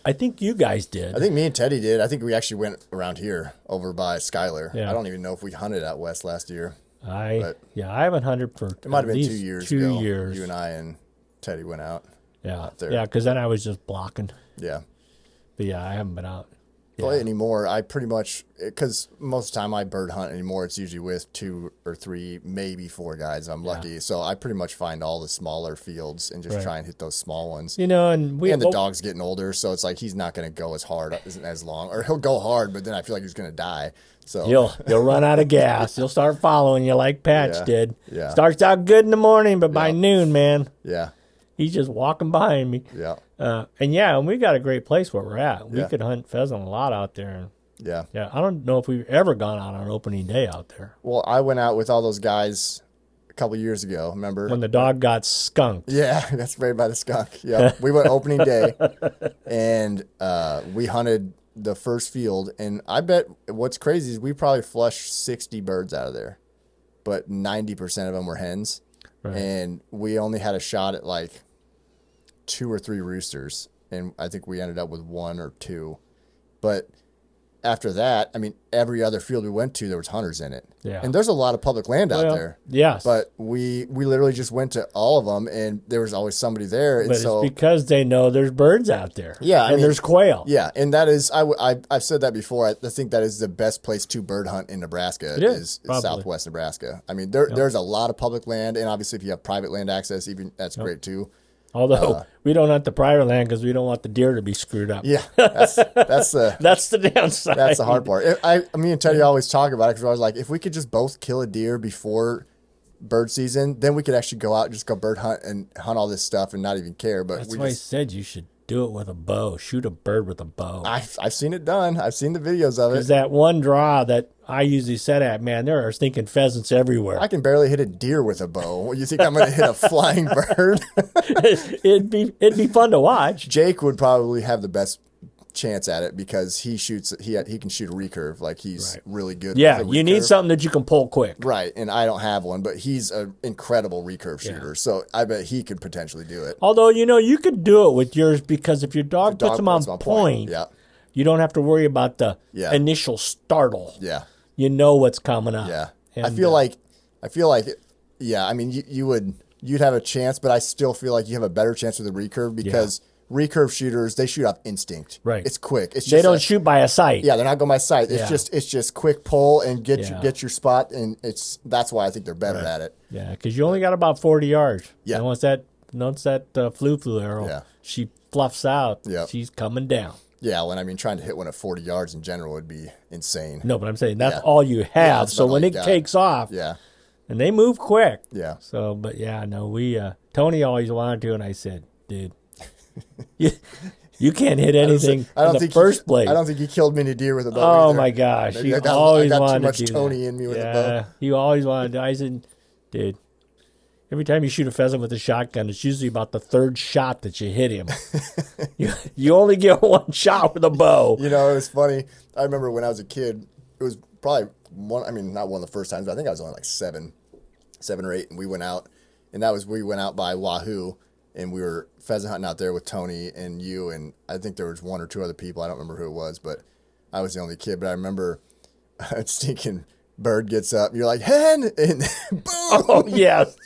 I think you guys did. I think me and Teddy did. I think we actually went around here over by Schuyler. Yeah. I don't even know if we hunted out west last year. I haven't hunted for it might have been 2 years ago. 2 years. You and I and Teddy went out. Yeah. There. Yeah, because then I was just blocking. Yeah. But I haven't been out. Play anymore. I pretty much, because most of the time I bird hunt anymore, it's usually with 2 or 3, maybe 4 guys. I'm lucky, so I pretty much find all the smaller fields and just try and hit those small ones. And the dog's getting older, so it's like he's not going to go as hard as long, or he'll go hard, but then I feel like he's going to die. So you'll run out of gas. You'll start following you like Patch did. Yeah. Starts out good in the morning, but by noon, man. Yeah. He's just walking behind me. Yeah. And we got a great place where we're at. We could hunt pheasant a lot out there. Yeah. Yeah. I don't know if we've ever gone out on opening day out there. Well, I went out with all those guys a couple years ago, remember? When the dog got skunked. Yeah, that's right by the skunk. Yeah. We went opening day, and we hunted the first field, and I bet what's crazy is we probably flushed 60 birds out of there, but 90% of them were hens. Right. And we only had a shot at like 2 or 3 roosters, and I think we ended up with 1 or 2. But after that, I mean, every other field we went to, there was hunters in it. Yeah. And there's a lot of public land out there. Yes. But we literally just went to all of them, and there was always somebody there. And but it's because they know there's birds out there. Yeah. And there's quail. Yeah. And that is, I've said that before. I think that is the best place to bird hunt in Nebraska. It is Southwest Nebraska. I mean, there's a lot of public land, and obviously if you have private land access, even that's great too. Although we don't hunt the private land because we don't want the deer to be screwed up. Yeah, that's the that's the downside. That's the hard part. Me and Teddy always talk about it because I was like, if we could just both kill a deer before bird season, then we could actually go out and just go bird hunt and hunt all this stuff and not even care. But that's why I said you should do it with a bow. Shoot a bird with a bow. I've seen it done. I've seen the videos of it. Because that one draw that I usually set at, man, there are stinking pheasants everywhere. I can barely hit a deer with a bow. You think I'm going to hit a flying bird? It'd be fun to watch. Jake would probably have the best chance at it because he can shoot a recurve. Like he's really good. Yeah, with a you need something that you can pull quick. Right, and I don't have one, but he's an incredible recurve shooter. So I bet he could potentially do it. Although, you could do it with yours because if your dog puts them on point, you don't have to worry about the initial startle. Yeah. You know what's coming up. Yeah. And I feel like I mean, you'd have a chance, but I still feel like you have a better chance with a recurve because recurve shooters, they shoot off instinct. Right. It's quick. It's just they don't shoot by a sight. Yeah, they're not going by sight. It's just quick pull and get your spot, and that's why I think they're better at it. Yeah, because you only got about 40 yards. Yeah. And once that flu arrow, she fluffs out. Yep. She's coming down. Yeah, when I mean trying to hit one at 40 yards in general would be insane. No, but I'm saying that's all you have. So when it takes off, And they move quick. Yeah. So, but yeah, no, Tony always wanted to, and I said, dude, you can't hit anything in the first place. I don't think he killed many deer with a bow. Oh either. my gosh, Maybe he I always got wanted too much to do Tony that. in me with a bow. He always wanted to. I said, dude, every time you shoot a pheasant with a shotgun, it's usually about the third shot that you hit him. you only get one shot with a bow. You know, it was funny. I remember when I was a kid, it was probably not one of the first times, but I think I was only like seven or eight, and we went out, and we went out by Wahoo, and we were pheasant hunting out there with Tony and you, and I think there was one or two other people. I don't remember who it was, but I was the only kid. But I remember a stinking bird gets up, and you're like, hen, and boom! Oh, yes.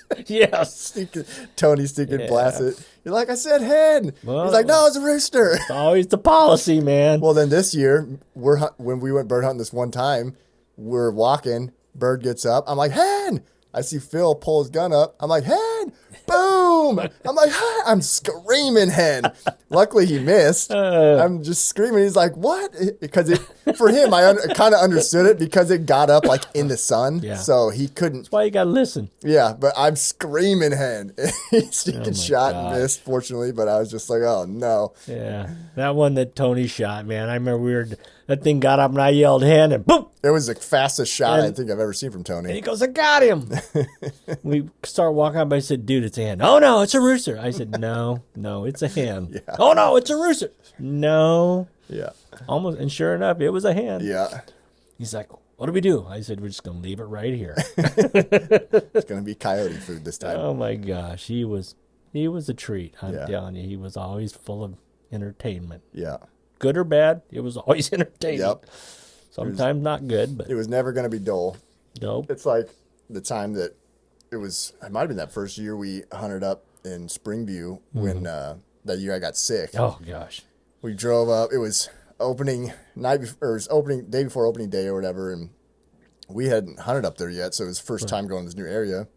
Tony stinking blasts it. You're like, I said hen. Well, he's like, no, it's a rooster. It's always the policy, man. Well, then this year, when we went bird hunting this one time, we're walking, bird gets up. I'm like, hen! I see Phil pull his gun up. I'm like, hen! Boom! I'm like, hen! I'm screaming hen. Luckily, he missed. I'm just screaming. He's like, what? Because for him, I kind of understood it because it got up like in the sun. Yeah. So he couldn't. That's why you got to listen. Yeah, but I'm screaming hen. He's shot gosh. and missed, fortunately, but I was just like, oh, no. Yeah. That one that Tony shot, man. I remember that thing got up and I yelled hen and boom! It was the fastest shot I think I've ever seen from Tony. And he goes, I got him. We start walking up. I said, dude, it's a hen. Oh, no, it's a rooster. I said, no, it's a hen. Yeah. Oh, no, it's a rooster. No. Yeah. Almost. And sure enough, it was a hen. Yeah. He's like, what do we do? I said, we're just going to leave it right here. It's going to be coyote food this time. Oh, my gosh. He was a treat. I'm telling you, he was always full of entertainment. Yeah. Good or bad, it was always entertaining. Yep. Sometimes not good, but it was never going to be dull. nope. It's like the time that it might have been that first year we hunted up in Springview when that year I got sick. Oh gosh. We drove up. It was opening night before, or it was opening day before opening day or whatever, and we hadn't hunted up there yet, so it was the first time going to this new area.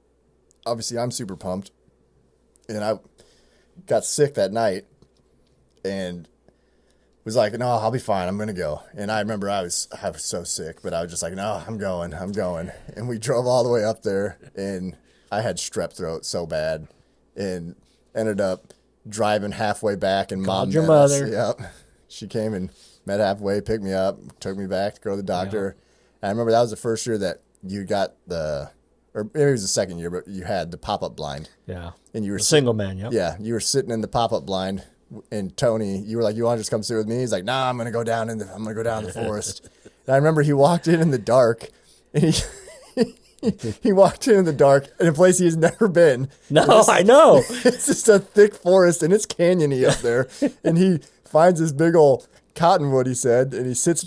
Obviously, I'm super pumped, and I got sick that night, and was like, no, I'll be fine. I'm going to go. And I remember I was so sick, but I was just like, no, I'm going. And we drove all the way up there, and I had strep throat so bad, and ended up driving halfway back, and Called Mom your met us. mother. Yep. She came and met halfway, picked me up, took me back to go to the doctor. And I remember that was the first year that you got or maybe it was the second year, but you had the pop-up blind. Yeah. And you were Single man, yep. Yeah, you were sitting in the pop-up blind. And Tony, you were like, you want to just come sit with me? He's like, nah, I'm gonna go down in the forest. And I remember he walked in the dark, and he walked in the dark in a place he's never been. No, I know. It's just a thick forest, and it's canyony up there. And he finds this big old cottonwood, he said, and he sits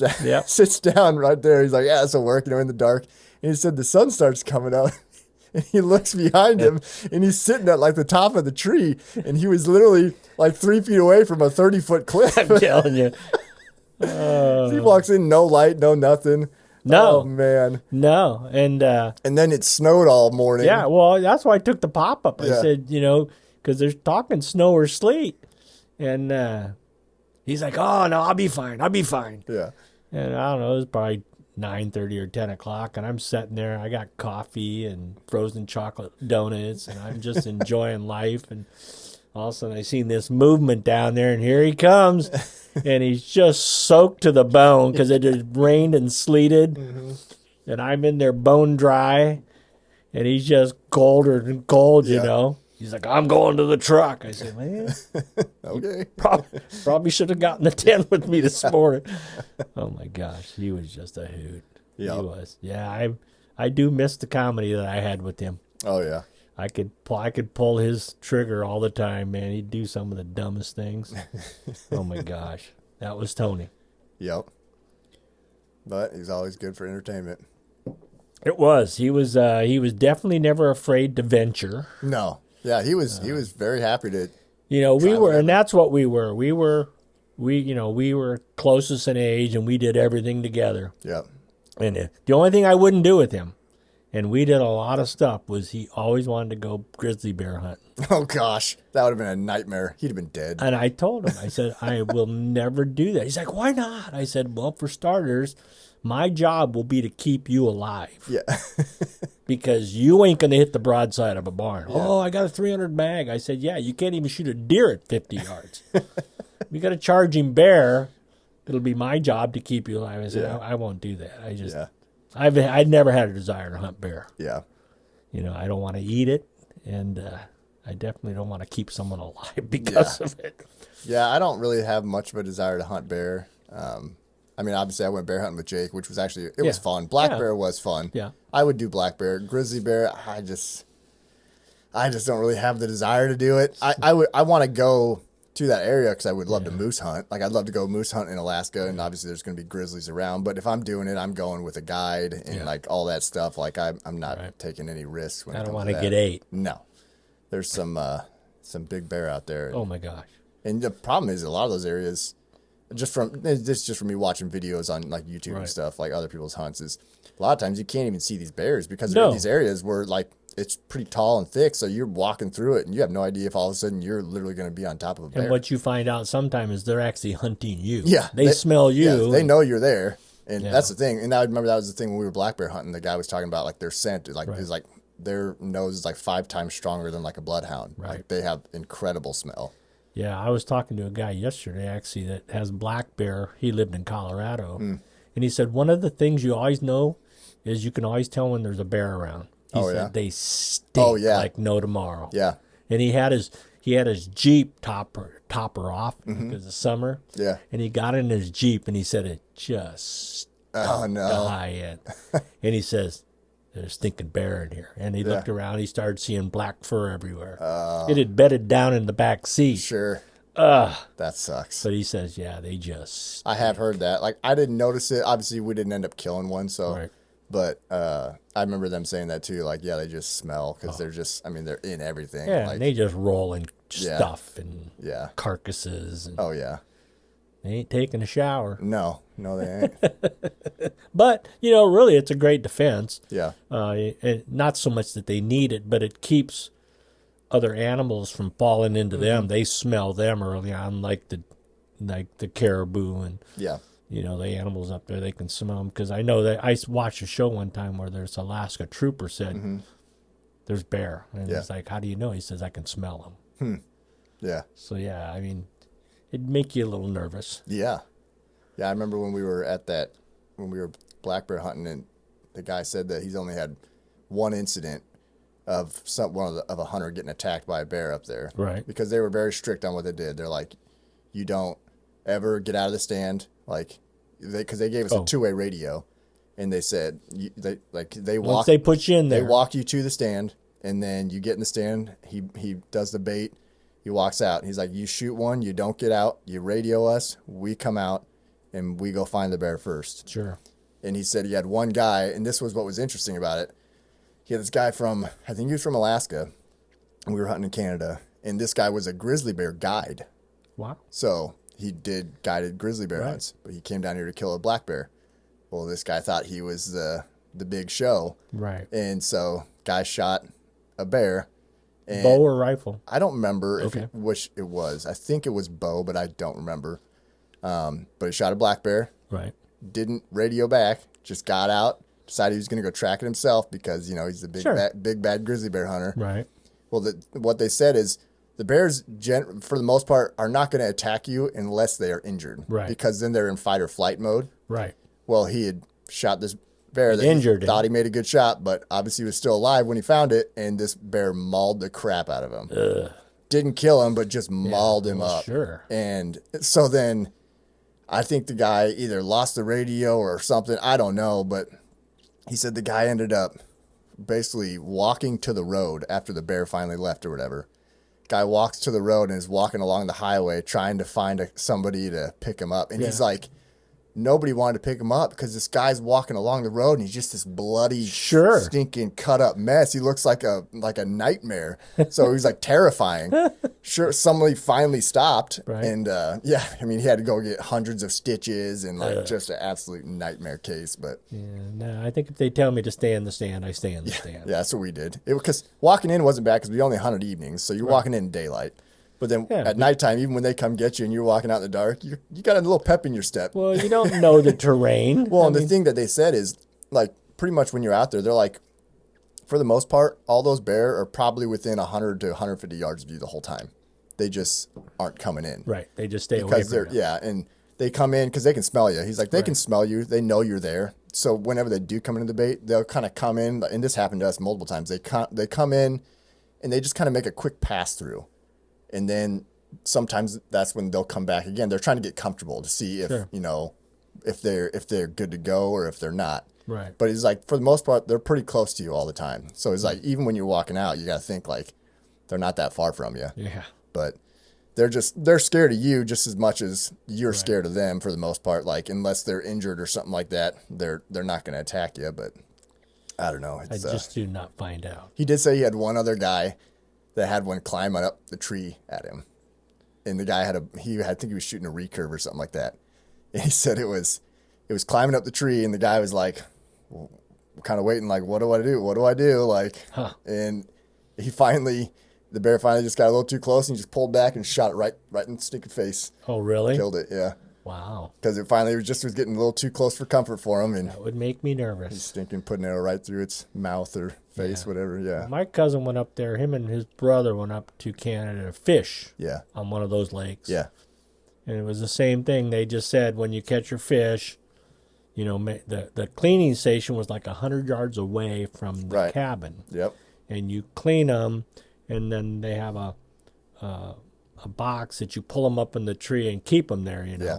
down right there. He's like, yeah, this will work, in the dark. And he said the sun starts coming out. And he looks behind him, and he's sitting at like the top of the tree, and he was literally like 3 feet away from a 30-foot cliff. I'm telling you. He walks in, no light, no nothing. No. Oh, man. No. And then it snowed all morning. yeah, well, that's why I took the pop-up. I Yeah. said, because they're talking snow or sleet. And he's like, oh, no, I'll be fine. Yeah. And I don't know, it was probably 9:30 or 10 o'clock, and I'm sitting there. I got coffee and frozen chocolate donuts, and I'm just enjoying life. And all of a sudden, I seen this movement down there, and here he comes, and he's just soaked to the bone because it had rained and sleeted, and I'm in there bone dry, and he's just colder and cold, He's like, I'm going to the truck. I said, man, Okay. probably should have gotten the tent with me this morning. Oh, my gosh. He was just a hoot. Yeah. He was. Yeah, I do miss the comedy that I had with him. Oh, yeah. I could pull his trigger all the time, man. He'd do some of the dumbest things. Oh, my gosh. That was Tony. Yep. But he's always good for entertainment. It was. He was definitely never afraid to venture. No. Yeah, he was very happy to. We were, and that's what we were. We were closest in age, and we did everything together. Yep. And the only thing I wouldn't do with him, and we did a lot of stuff, was he always wanted to go grizzly bear hunt. Oh, gosh. That would have been a nightmare. He'd have been dead. And I told him, I said, I will never do that. He's like, why not? I said, well, for starters, my job will be to keep you alive. Yeah. because you ain't going to hit the broadside of a barn. Yeah. Oh, I got a 300 mag. I said, yeah, you can't even shoot a deer at 50 yards. You got a charging bear. It'll be my job to keep you alive. I said, Yeah. I won't do that. I just, Yeah. I'd never had a desire to hunt bear. Yeah. You know, I don't want to eat it, and I definitely don't want to keep someone alive because of it. Yeah, I don't really have much of a desire to hunt bear. I mean, obviously, I went bear hunting with Jake, which was actually, it was fun. Black bear was fun. Yeah. I would do black bear. Grizzly bear, I just don't really have the desire to do it. I want to go to that area because I would love to moose hunt. Like, I'd love to go moose hunt in Alaska, and obviously there's going to be grizzlies around. But if I'm doing it, I'm going with a guide and like all that stuff. Like, I'm not taking any risks. I don't want to get ate. No. There's some big bear out there. Oh, my gosh. And the problem is a lot of those areas, just from me watching videos on like YouTube and stuff, like other people's hunts, is a lot of times you can't even see these bears because they're in these areas where like it's pretty tall and thick, so you're walking through it and you have no idea if all of a sudden you're literally going to be on top of a bear. And what you find out sometimes is they're actually hunting you. Yeah, they smell you. Yeah, they know you're there, and that's the thing. And I remember that was the thing when we were black bear hunting. The guy was talking about like their scent, like is like their nose is like 5 times stronger than like a bloodhound. Right. Like they have incredible smell. Yeah, I was talking to a guy yesterday, actually, that has black bear. He lived in Colorado. And he said, one of the things you always know is you can always tell when there's a bear around. He said they stink like no tomorrow. Yeah. And he had his Jeep topper off because of summer. Yeah. And he got in his Jeep and he said it just stunk the high end. And he says, there's a stinking bear in here. And he looked around. He started seeing black fur everywhere. It had bedded down in the back seat. Sure. That sucks. But he says, yeah, they just... I have heard that. Like, I didn't notice it. Obviously, we didn't end up killing one, so... Right. But I remember them saying that, too. Like, yeah, they just smell because they're just... I mean, they're in everything. Yeah, like, and they just roll in stuff and carcasses. And oh, yeah. they ain't taking a shower. No, they ain't. But, you know, really, it's a great defense. Yeah. Not so much that they need it, but it keeps other animals from falling into them. They smell them early on, like the caribou and you know, the animals up there. They can smell them because I know that I watched a show one time where this Alaska trooper said, "There's bear," and it's like, "How do you know?" He says, "I can smell them." Yeah. So yeah, I mean, it'd make you a little nervous. Yeah. Yeah, I remember when we were black bear hunting, and the guy said that he's only had one incident of a hunter getting attacked by a bear up there. Right. Because they were very strict on what they did. They're like, you don't ever get out of the stand, like, because they gave us a 2-way radio, and they said Once they put you in there, they walk you to the stand, and then you get in the stand. He does the bait. He walks out. He's like, you shoot one, you don't get out. You radio us. We come out, and we go find the bear first. Sure. And he said he had one guy, and this was what was interesting about it. He had this guy from, I think he was from Alaska, and we were hunting in Canada, and this guy was a grizzly bear guide. Wow. So he did guided grizzly bear hunts, but he came down here to kill a black bear. Well, this guy thought he was the big show. Right. And so guy shot a bear. And bow or rifle? I don't remember which it was. I think it was bow, but I don't remember. But he shot a black bear. Right. Didn't radio back. Just got out. Decided he was going to go track it himself because, you know, he's the big bad grizzly bear hunter. Right. Well, what they said is the bears, for the most part, are not going to attack you unless they are injured. Right. Because then they're in fight or flight mode. Right. Well, he had shot this bear that injured he thought he made a good shot, but obviously he was still alive when he found it, and this bear mauled the crap out of him. Ugh. Didn't kill him, but just mauled him up. Sure. And so then I think the guy either lost the radio or something. I don't know, but he said the guy ended up basically walking to the road after the bear finally left or whatever. Guy walks to the road and is walking along the highway trying to find somebody to pick him up. And he's like, nobody wanted to pick him up because this guy's walking along the road and he's just this bloody, stinking, cut up mess. He looks like a nightmare. So he's like terrifying. Sure, somebody finally stopped, and I mean, he had to go get hundreds of stitches and like just an absolute nightmare case. But no, I think if they tell me to stay in the stand, I stay in the stand. Yeah, that's what we did. Because walking in wasn't bad because we only hunted evenings, so you're walking in daylight. But then at nighttime, even when they come get you and you're walking out in the dark, you got a little pep in your step. Well, you don't know the terrain. Well, the thing that they said is, like, pretty much when you're out there, they're like, for the most part, all those bear are probably within 100 to 150 yards of you the whole time. They just aren't coming in. Right. They just stay away Because from they're, you. yeah, and they come in because they can smell you. He's like, they can Right. smell you. They know you're there. So whenever they do come into the bait, they'll kind of come in, and this happened to us multiple times. They come in, and they just kind of make a quick pass through. And then sometimes that's when they'll come back again. They're trying to get comfortable to see if, Sure. if they're good to go or if they're not. Right. But he's like, for the most part, they're pretty close to you all the time. So he's like, even when you're walking out, you got to think like they're not that far from you. Yeah. But they're scared of you just as much as you're scared of them for the most part. Like, unless they're injured or something like that, they're not going to attack you. But I don't know. I just do not find out. He did say he had one other guy that had one climbing up the tree at him. And the guy I think he was shooting a recurve or something like that. And he said it was climbing up the tree, and the guy was like, well, kind of waiting, like, what do I do? What do I do? Like, and the bear finally just got a little too close, and he just pulled back and shot it right in the stinking face. Oh, really? Killed it, yeah. Wow. Because it finally was getting a little too close for comfort for him, and That would make me nervous. he's stinking putting it right through its mouth or face, whatever, yeah. My cousin went up there. Him and his brother went up to Canada to fish Yeah. on one of those lakes. Yeah. And it was the same thing. They just said when you catch your fish, the cleaning station was like 100 yards away from the cabin. Yep. And you clean them, and then they have a box that you pull them up in the tree and keep them there, Yeah.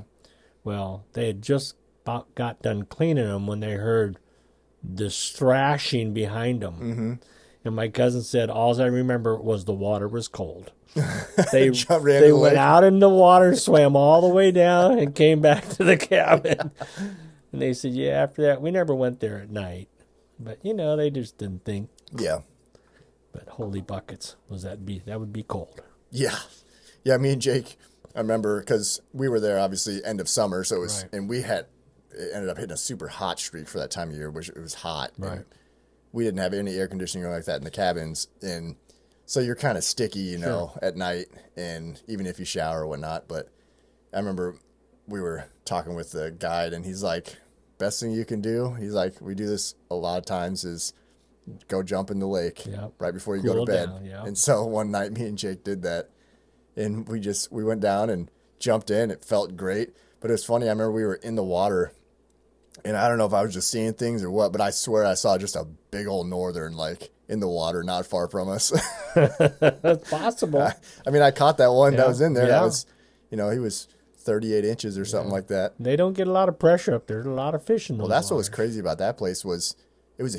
Well, they had just about got done cleaning them when they heard this thrashing behind them. Mm-hmm. And my cousin said, all I remember was the water was cold. They Ran they to the went lake. out in the water, swam all the way down, and came back to the cabin. And they said, yeah, after that, we never went there at night. But, they just didn't think. Yeah. But holy buckets, that would be cold. Yeah. Yeah, me and Jake, I remember, because we were there, obviously, end of summer, so it was, and it ended up hitting a super hot streak for that time of year, which it was hot. Right. We didn't have any air conditioning or like that in the cabins, and so you're kind of sticky, at night, and even if you shower or whatnot. But I remember we were talking with the guide, and he's like, best thing you can do, he's like, we do this a lot of times, is go jump in the lake right before you go to bed. Down, And so one night me and Jake did that, and we went down and jumped in. It felt great, but it was funny. I remember we were in the water, and I don't know if I was just seeing things or what, but I swear I saw just a big old northern like in the water not far from us. That's possible. I caught that one that was in there. Yeah. That was, he was 38 inches or something like that. They don't get a lot of pressure up there. There's a lot of fish in those Well, that's what was waters. crazy about that place was it was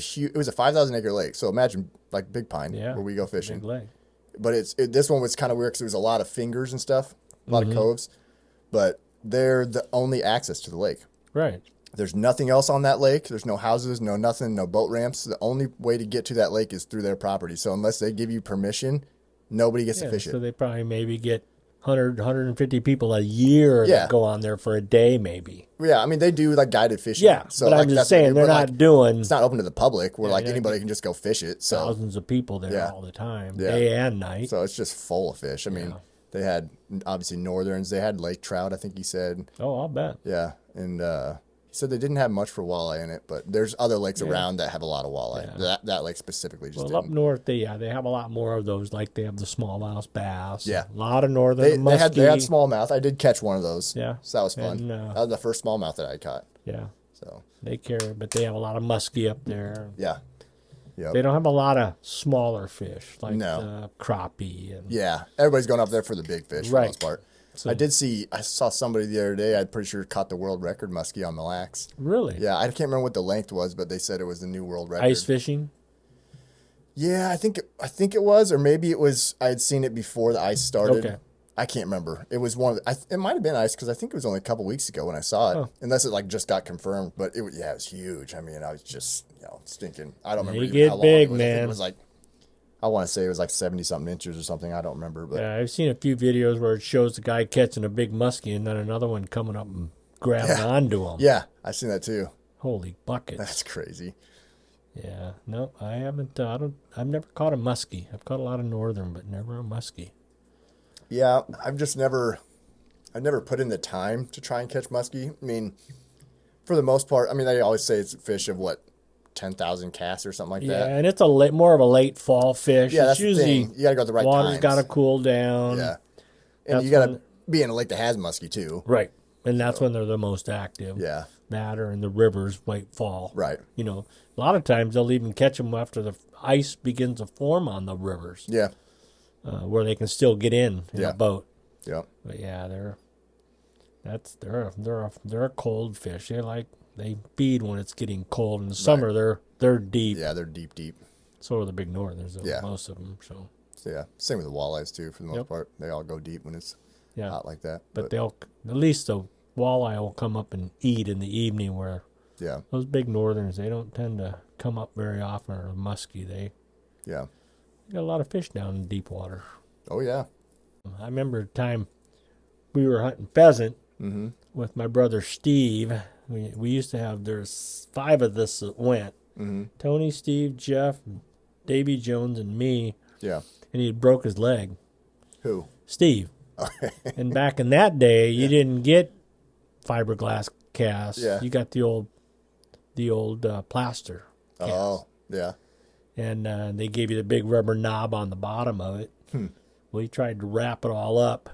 a 5,000 acre lake. So imagine like Big Pine where we go fishing. Big lake. But this one was kind of weird because there was a lot of fingers and stuff, a lot of coves, but they're the only access to the lake. Right. There's nothing else on that lake. There's no houses, no nothing, no boat ramps. The only way to get to that lake is through their property. So unless they give you permission, nobody gets to fish So it. they probably maybe get 150 people a year that go on there for a day maybe. Yeah, they do like guided fishing. Yeah, so but I'm just saying they're not doing it's not open to the public where anybody can just go fish it. So thousands of people there all the time, day and night. So it's just full of fish. They had obviously northerns. They had lake trout, I think he said. Oh, I'll bet. Yeah, and he said they didn't have much for walleye in it, but there's other lakes around that have a lot of walleye. Yeah. That lake specifically just up didn't. north, they have a lot more of those. Like they have the smallmouth bass. Yeah. A lot of northern muskie. They had smallmouth. I did catch one of those. Yeah. So that was fun. And, that was the first smallmouth that I caught. Yeah. So They carry, but they have a lot of muskie up there. yeah. Yep. They don't have a lot of smaller fish like No. crappie. And, Yeah. Everybody's going up there for the big fish for the most part. So, I saw somebody the other day, I'm pretty sure caught the world record muskie on Mille Lacs. Really? Yeah, I can't remember what the length was, but they said it was the new world record. Ice fishing? Yeah, I think it was, or maybe it was. I had seen it before the ice started. Okay. I can't remember. It was one of it might have been ice because I think it was only a couple weeks ago when I saw it, unless it like just got confirmed. But it was huge. I was just stinking. I don't remember They even how get long big, it was. I think man. it was like I want to say it was like 70-something inches or something. I don't remember, but Yeah, I've seen a few videos where it shows the guy catching a big muskie and then another one coming up and grabbing onto him. yeah, I've seen that too. Holy buckets. That's crazy. Yeah. No, I haven't. I've never caught a muskie. I've caught a lot of northern, but never a muskie. Yeah, I've never put in the time to try and catch muskie. For the most part, they always say it's a fish of what, 10,000 casts or something like Yeah, that. and it's more of a late fall fish. Yeah, It's that's the usually thing. You got to go at the right water's times. got to cool down. Yeah. And you That's got to when be in a lake that has muskie too. right, and that's when they're the most active. Yeah. That or in the rivers late fall. Right. You know, a lot of times they'll even catch them after the ice begins to form on the rivers. Yeah. Where they can still get in Yeah. a boat. Yeah. But yeah, they're a cold fish. They feed when it's getting cold. In the summer, they're deep. Yeah, they're deep, deep. So are the big northerners. Yeah. Most of them. So Yeah, same with the walleyes too. For the most Yep. part, they all go deep when it's yeah, hot like that. but they'll at least the walleye will come up and eat in the evening. Where yeah, those big northerners, they don't tend to come up very often. Or musky, they yeah. got a lot of fish down in deep water. Oh yeah. I remember a time we were hunting pheasant Mm-hmm. with my brother Steve. We used to have, there's 5 of us that went. Mm-hmm. Tony, Steve, Jeff, Davy Jones, and me. Yeah. And he broke his leg. Who? Steve. And back in that day, you didn't get fiberglass casts. Yeah. You got the old plaster cast. Oh, yeah. And they gave you the big rubber knob on the bottom of it. Well, he tried to wrap it all up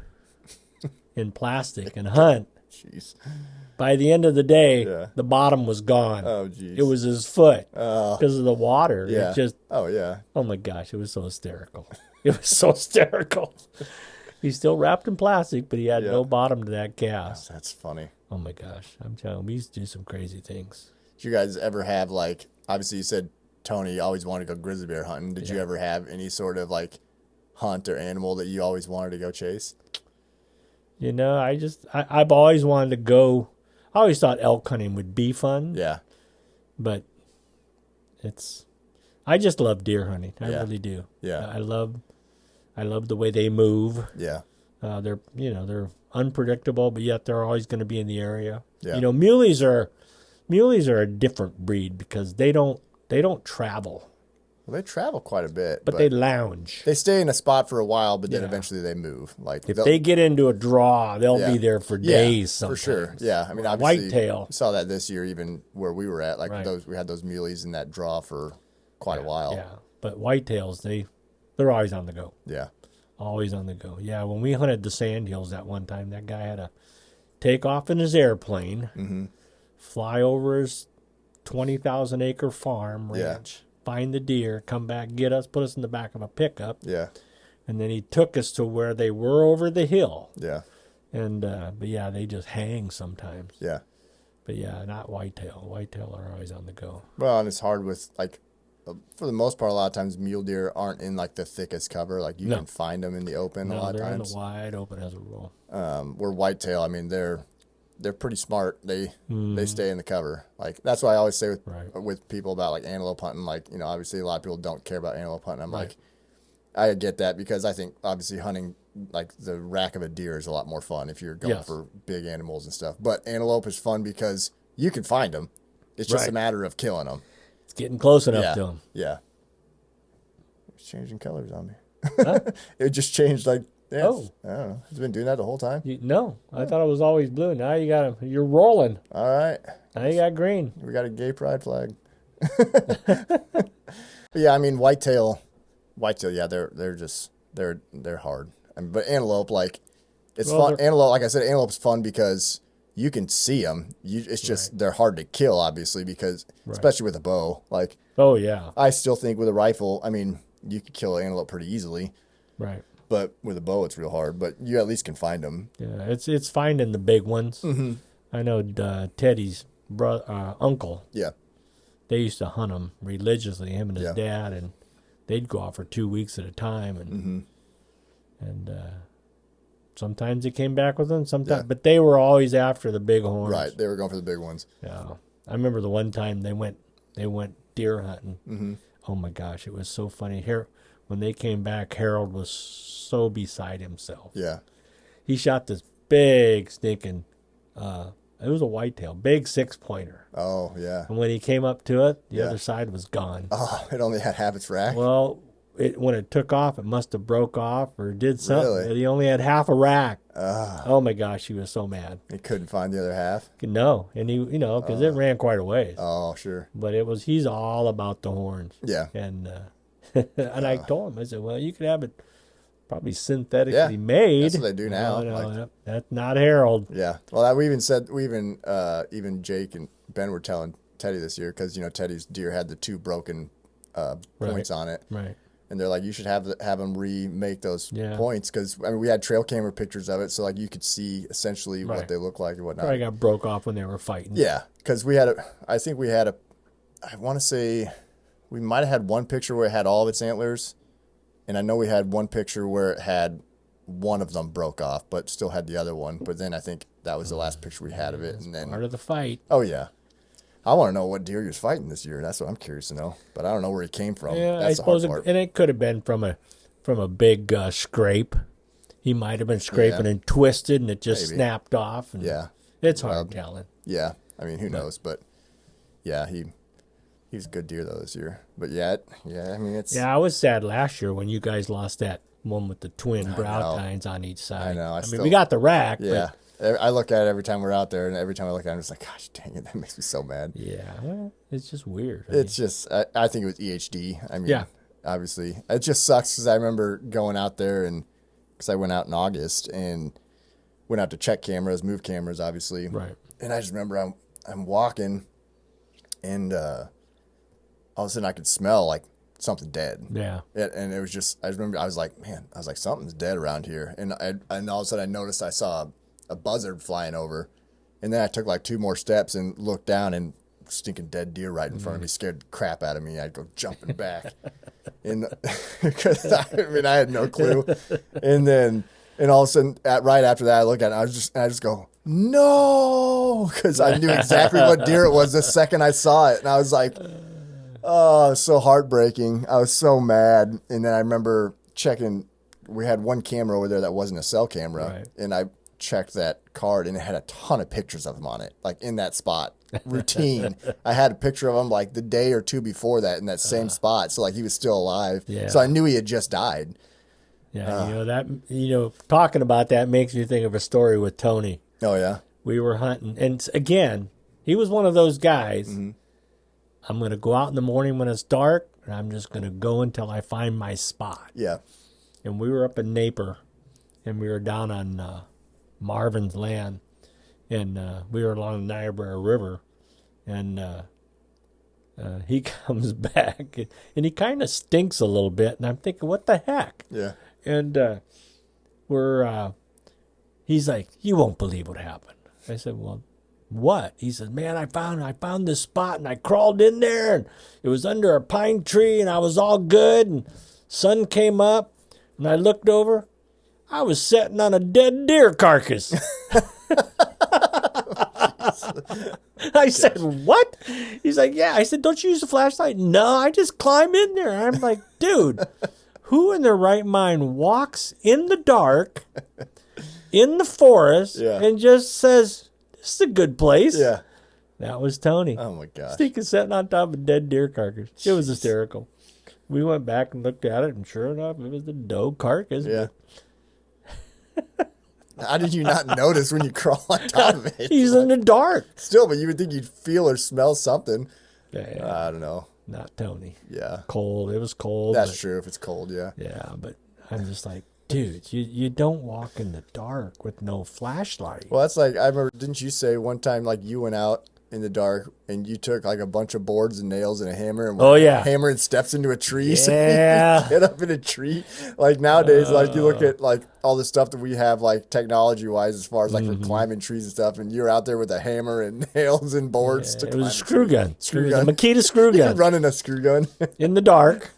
in plastic and hunt. Jeez. By the end of the day, Yeah. the bottom was gone. Oh, jeez. It was his foot Oh, because of the water. yeah. It just, Oh, yeah. oh my gosh, it was so hysterical. It was so hysterical. He's still wrapped in plastic, but he had Yeah. no bottom to that cast. That's funny. Oh my gosh, I'm telling you, we used to do some crazy things. Did you guys ever have, like, obviously you said Tony always wanted to go grizzly bear hunting. Did you ever have any sort of, like, hunt or animal that you always wanted to go chase? You know, I've always wanted to go. I always thought elk hunting would be fun, Yeah. but I just love deer hunting. I Yeah. really do. Yeah. I love the way they move. Yeah. They're unpredictable, but yet they're always going to be in the area. Yeah. You know, muleys are a different breed because they don't travel, Well, they travel quite a bit, but they lounge. they stay in a spot for a while, but then Yeah. eventually they move. Like If they'll- they get into a draw, they'll Yeah. be there for Yeah, days. for Sometimes. sure. Yeah, I mean, obviously, Whitetail. we saw that this year, even where we were at. Like Right. we had those muleys in that draw for quite a while. Yeah, but whitetails, they're always on the go. Yeah. Always on the go. Yeah, when we hunted the sandhills that one time, that guy had to take off in his airplane, Mm-hmm. fly over his 20,000 acre farm Yeah. ranch, find the deer, come back, get us, put us in the back of a pickup, Yeah. and then he took us to where they were over the hill. Yeah. And but yeah, they just hang sometimes. Yeah. But yeah, not whitetail. Whitetail are always on the go. Well, and it's hard with like, for the most part, a lot of times mule deer aren't in like the thickest cover. Like you No. can find them in the open a No, lot of they're in times. the wide open as a rule. Where whitetail, I mean, they're pretty smart. They Mm. stay in the cover. Like that's why I always say Right. with people about like antelope hunting. Like obviously a lot of people don't care about antelope hunting. I'm Right. like, I get that because I think obviously hunting like the rack of a deer is a lot more fun if you're going Yes. for big animals and stuff. But antelope is fun because you can find them. It's just a Right. matter of killing them. It's getting close enough Yeah. to them. Yeah. It's changing colors on me. Huh? It just changed like. Yeah, Oh. I don't know. It's been doing that the whole time. No, I thought it was always blue. Now you're rolling. All right. Now you got green. We got a gay pride flag. But yeah, I mean whitetail, yeah, they're hard. I mean, but antelope, like it's Well, fun. Antelope, like I said, antelope's fun because you can see them. It's just they're hard to kill, obviously, because especially with a bow. Like Oh yeah, I still think with a rifle, I mean, you could kill an antelope pretty easily, right. but with a bow, it's real hard. But you at least can find them. Yeah, it's finding the big ones. Mm-hmm. I know Teddy's uncle. Yeah, They used to hunt them religiously, him and his Yeah. dad, and they'd go out for 2 weeks at a time, and Mm-hmm. sometimes they came back with them, sometimes, Yeah. but they were always after the big horns. right. They were going for the big ones. Yeah, I remember the one time they went deer hunting. Mm-hmm. Oh my gosh, it was so funny. Here, when they came back, Harold was so beside himself. Yeah, He shot this big stinking, it was a whitetail, big 6-pointer. oh yeah. And when he came up to it, the Yeah. other side was gone. Oh, it only had half its rack. Well, when it took off, it must have broke off or did something. Really? He only had half a rack. Oh my gosh, he was so mad. He couldn't find the other half. No, and he, because it ran quite a ways. Oh, sure. But he's all about the horns. Yeah. And and I told him, I said, well, you could have it probably synthetically made. That's what they do now. No, that's not Harold. Yeah. Well, even Jake and Ben were telling Teddy this year because Teddy's deer had the 2 broken points on it. Right. And they're like, you should have them remake those points because we had trail camera pictures of it, so like you could see essentially what they look like and whatnot. Probably got broke off when they were fighting. Yeah, because I want to say we might have had one picture where it had all of its antlers, and I know we had one picture where it had one of them broke off, but still had the other one. But then I think that was the last picture we had of it, and then part of the fight. Oh yeah. I want to know what deer he was fighting this year. That's what I'm curious to know. But I don't know where he came from. Yeah, That's I suppose, and it could have been from a big scrape. He might have been scraping and twisted, and it just snapped off. And it's hard telling. Yeah, I mean, who knows? But yeah, he was a good deer though this year. But I mean, it's I was sad last year when you guys lost that one with the twin brow tines on each side. I know. I mean, we got the rack. Yeah. But, I look at it every time we're out there, and every time I look at it, I'm just like, gosh, dang it, that makes me so mad. Yeah, well, it's just weird. I think it was EHD. I mean, obviously. It just sucks because I remember going out there, and because I went out in August and went out to check cameras, move cameras, obviously. Right. And I just remember I'm walking, and all of a sudden I could smell like something dead. Yeah. And it was just, I remember I was like, something's dead around here. And all of a sudden I noticed I saw a buzzard flying over, and then I took like 2 more steps and looked down, and stinking dead deer right in front of me scared the crap out of me. I'd go jumping back, and because I had no clue. And all of a sudden, right after that, I look at it, I just go no, because I knew exactly what deer it was the second I saw it, and I was like, oh, it was so heartbreaking. I was so mad. And then I remember checking. We had one camera over there that wasn't a cell camera, and I checked that card, and it had a ton of pictures of him on it, like in that spot. Routine. I had a picture of him like the day or 2 before that in that same spot, so like he was still alive. Yeah. So I knew he had just died. Yeah, talking about that makes me think of a story with Tony. Oh yeah. We were hunting, and again, he was one of those guys. Mm-hmm. I'm going to go out in the morning when it's dark, and I'm just going to go until I find my spot. Yeah. And we were up in Napier, and we were down on Marvin's land, and we were along the Niobrara River, and he comes back, and he kind of stinks a little bit, and I'm thinking, what the heck? Yeah. And he's like, you won't believe what happened. I said, well, what? He said, man, I found this spot, and I crawled in there, and it was under a pine tree, and I was all good, and sun came up, and I looked over. I was sitting on a dead deer carcass. I said, what? He's like, yeah. I said, don't you use a flashlight? No, I just climb in there. I'm like, dude, who in their right mind walks in the dark, in the forest, and just says, this is a good place? Yeah. That was Tony. Oh, my gosh. Stinking sitting on top of a dead deer carcass. It was hysterical. We went back and looked at it, and sure enough, it was the doe carcass. Yeah. How did you not notice when you crawl on top of it? He's in the dark. Still, but you would think you'd feel or smell something. Yeah. I don't know. Not Tony. Yeah. Cold. It was cold. That's true if it's cold, yeah. Yeah, but I'm just like, dude, you don't walk in the dark with no flashlight. Well, that's like, I remember, didn't you say one time, like, you went out in the dark and you took like a bunch of boards and nails and a hammer and hammering steps into a tree so you get up in a tree. Like nowadays, like you look at like all the stuff that we have like technology wise as far as like for climbing trees and stuff, and you're out there with a hammer and nails and boards to it was a screw gun. It was a Makita screw gun. You're running a screw gun in the dark.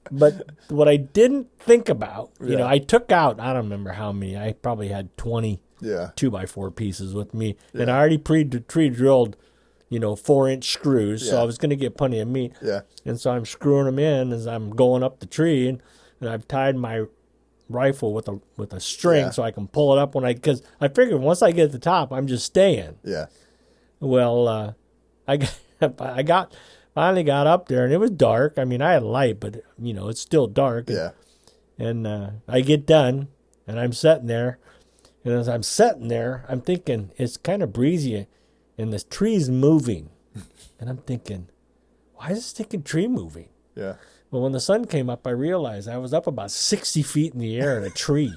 But what I didn't think about, I took out, I don't remember how many, I probably had 20 2x4 pieces with me, and I already pre-drilled, 4-inch screws, so I was going to get plenty of meat. Yeah. And so I'm screwing them in as I'm going up the tree, and I've tied my rifle with a string so I can pull it up because I figured once I get at the top, I'm just staying. Yeah. Well, I got finally got up there, and it was dark. I mean, I had light, but, it's still dark. Yeah. And I get done, and I'm sitting there. And as I'm sitting there, I'm thinking, it's kind of breezy, and this tree's moving. And I'm thinking, why is this stinking tree moving? Yeah. Well, when the sun came up, I realized I was up about 60 feet in the air in a tree.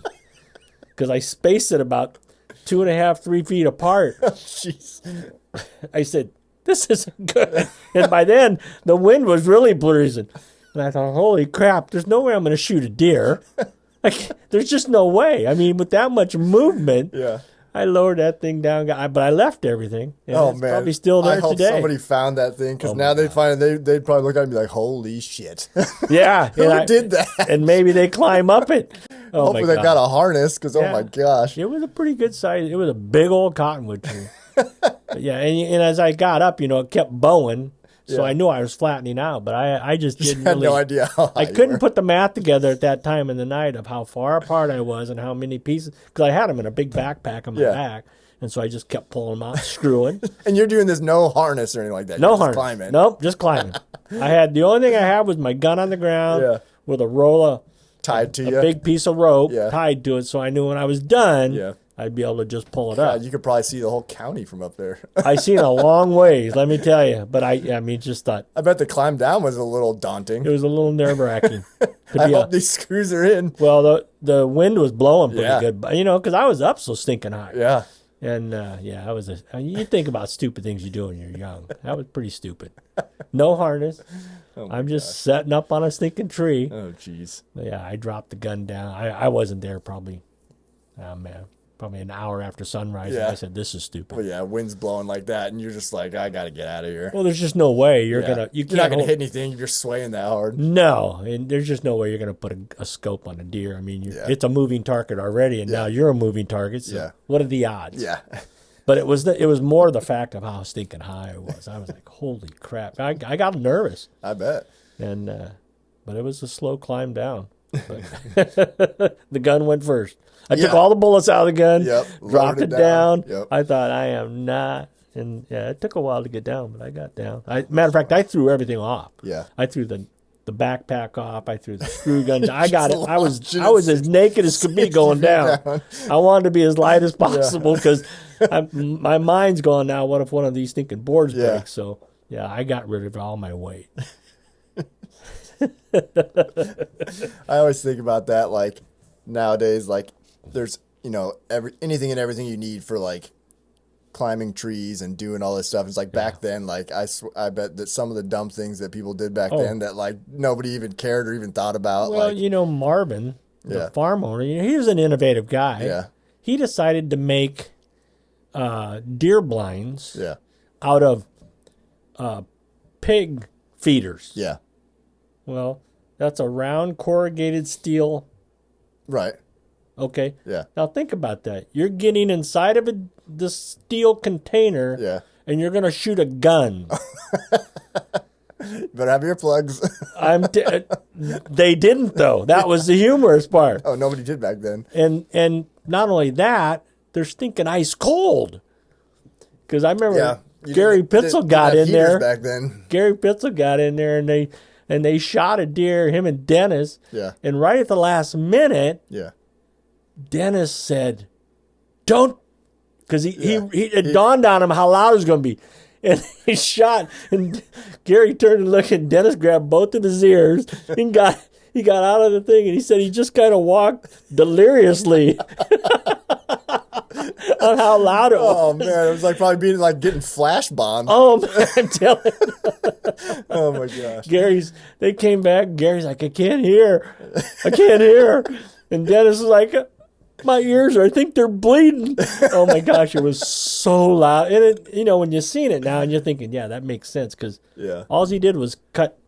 Because I spaced it about 2.5, 3 feet apart. Jeez. I said, this isn't good. And by then, the wind was really blizzing. And I thought, holy crap, there's no way I'm going to shoot a deer. There's just no way. I mean, with that much movement, Yeah. I lowered that thing down, but I left everything. And Oh, it's man. probably still there I hope today. somebody found that thing, because Oh, now my they'd find it. They'd probably look at me and be like, holy shit. Yeah. Who did that? And maybe they climb up it. Oh, Hopefully my they've God. got a harness, because, oh, Yeah. my gosh. It was a pretty good size. It was a big old cottonwood tree. But yeah, and as I got up, it kept bowing. So Yeah. I knew I was flattening out, but I just didn't had really. no idea how high I you couldn't were. put the math together at that time in the night of how far apart I was and how many pieces, because I had them in a big backpack on my Yeah. back, and so I just kept pulling them out, screwing. And you're doing this no harness or anything like that. No You're just harness. climbing. Nope, just climbing. The only thing I had was my gun on the ground Yeah. with a roll of Tied to a you. big piece of rope Yeah. tied to it, so I knew when I was done, Yeah. I'd be able to just pull it up. God, you could probably see the whole county from up there. I seen a long ways, let me tell you. But I just thought I bet the climb down was a little daunting. it was a little nerve wracking. I hope these screws are in. Well, the wind was blowing pretty Yeah. good, but because I was up so stinking high. Yeah. And I was. You think about stupid things you do when you're young. That was pretty stupid. No harness. I'm just setting up on a stinking tree. Oh, jeez. But yeah, I dropped the gun down. I wasn't there probably. Oh man. Probably an hour after sunrise, and Yeah. I said, "This is stupid." But yeah, wind's blowing like that, and you're just like, I got to get out of here. Well, there's just no way you're Yeah. gonna. You're Can't not gonna hold- hit anything if you're swaying that hard. No, and there's just no way you're gonna put a scope on a deer. I mean, Yeah. it's a moving target already, and now you're a moving target. So Yeah. what are the odds? Yeah. But it was more the fact of how stinking high it was. I was like, holy crap! I got nervous, I bet. and but it was a slow climb down. But the gun went first. I took Yeah. all the bullets out of the gun, Yep. dropped Loaded it it down. down. Yep. I thought I am not, and it took a while to get down, but I got down. Matter of fact, I threw everything off. Yeah. I threw the backpack off. I threw the screw guns. I got it. I was launched as naked as could be going down. I wanted to be as light as possible because my mind's gone now. What if one of these stinking boards Yeah. breaks? So yeah, I got rid of all my weight. I always think about that, like, nowadays, like, there's, anything and everything you need for, like, climbing trees and doing all this stuff. It's like back then, like, I bet that some of the dumb things that people did back then that, like, nobody even cared or even thought about. Well, like, Marvin, the Yeah. farm owner, he was an innovative guy. Yeah. He decided to make deer blinds Yeah. out of pig feeders. Yeah. Well, that's a round corrugated steel. Right. Okay. Yeah. Now think about that. You're getting inside of the steel container, Yeah. and you're going to shoot a gun. Better have earplugs. They didn't though. That was the humorous part. Oh, nobody did back then. And not only that, they're stinking ice cold. Because I remember Yeah. You Gary didn't Pitzel have got in heaters there. back then. Gary Pitzel got in there, and they shot a deer. Him and Dennis. Yeah. And right at the last minute, Yeah. Dennis said, "Don't," because it dawned on him how loud it was going to be, and he shot. And Gary turned and looked, and Dennis grabbed both of his ears and he got out of the thing, and he said he just kind of walked deliriously on how loud it was. Oh man, it was like probably being like getting flash bombed. Oh man, I'm telling you. Oh my gosh. They came back. Gary's like, I can't hear. And Dennis was like, my ears I think they're bleeding. Oh my gosh, it was so loud. And when you've seen it now and you're thinking, yeah, that makes sense because Yeah. all he did was cut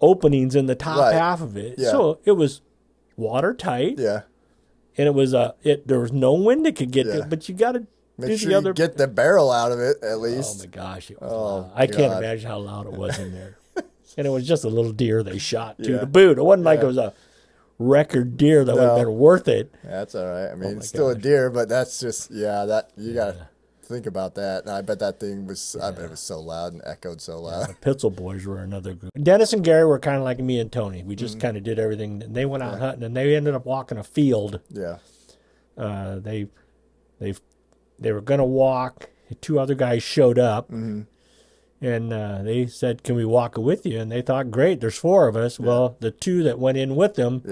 openings in the top Right. half of it. Yeah. So it was watertight. Yeah. And it was there was no wind that could get Yeah. to it, but you got to Make do sure the other. you get the barrel out of it at Oh least. my gosh, it was Oh, loud. I can't God. imagine how loud it was in there. And it was just a little deer they shot to Yeah. the boot. It wasn't like Yeah. it was a record deer that would have No. been worth it. That's all right. I mean, my it's still a gosh. deer, but that's just that you got. think about that. And I bet that thing was, I bet it was so loud and echoed so loud. The Pitzel boys were another group. Dennis and Gary were kind of like me and Tony. We just kind of did everything. And they went out hunting, and they ended up walking a field. Yeah. They were going to walk. 2 other guys showed up, and they said, "Can we walk it with you?" And they thought, "Great, there's 4 of us." Yeah. Well, the 2 that went in with them,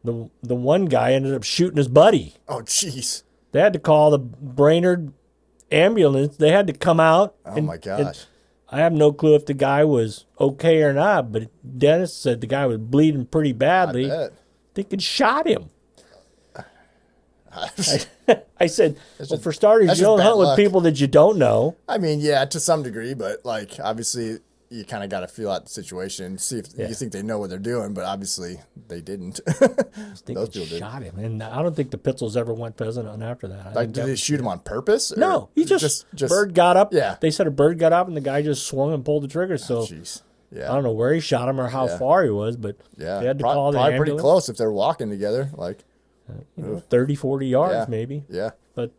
the one guy ended up shooting his buddy. Oh, jeez. They had to call the Brainerd ambulance. They had to come out. Oh, my gosh. I have no clue if the guy was okay or not, but Dennis said the guy was bleeding pretty badly. I bet. They could shot him. I said, well, for starters, you don't hunt with people that you don't know. I mean, yeah, to some degree, but like obviously you kind of got to feel out the situation, see if you think they know what they're doing, but obviously they didn't. Those people shot him, and I don't think the Pitzels ever went pheasant hunting after that. Like, did they shoot him on purpose? No, he just bird got up. Yeah, they said a bird got up, and the guy just swung and pulled the trigger. So, yeah, I don't know where he shot him or how far he was, but they had to call the ambulance. Probably pretty close if they're walking together, like 30, 40 yards maybe. Yeah, but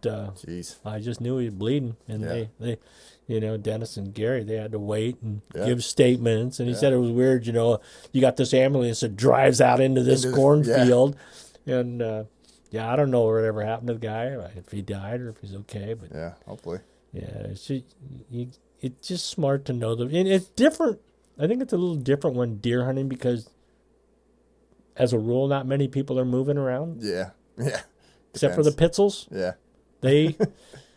I just knew he was bleeding, and they. Dennis and Gary, they had to wait and give statements. And he said it was weird, you got this ambulance that drives out into this cornfield. And, I don't know whatever happened to the guy, if he died or if he's okay. But yeah, hopefully. Yeah, it's just smart to know them. And it's different. I think it's a little different when deer hunting because, as a rule, not many people are moving around. Yeah, yeah. Except for the Pitzels. Yeah. They...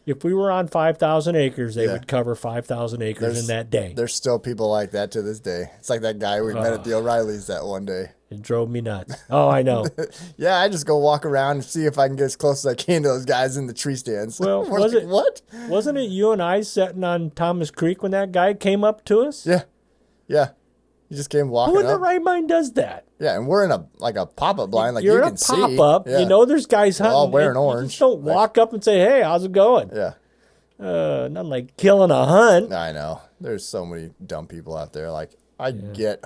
If we were on 5,000 acres, they would cover 5,000 acres in that day. There's still people like that to this day. It's like that guy we met at the O'Reillys that one day. It drove me nuts. Oh, I know. Yeah, I just go walk around and see if I can get as close as I can to those guys in the tree stands. Well, what? Wasn't it you and I sitting on Thomas Creek when that guy came up to us? Yeah. Yeah. He just came walking up. Who in their right mind does that? Yeah, and we're in a pop-up blind like You're you can see. You're in a pop-up. Yeah. There's guys hunting. All wearing orange. You just don't walk up and say, hey, how's it going? Yeah. Not like killing a hunt. I know. There's so many dumb people out there. Like, I get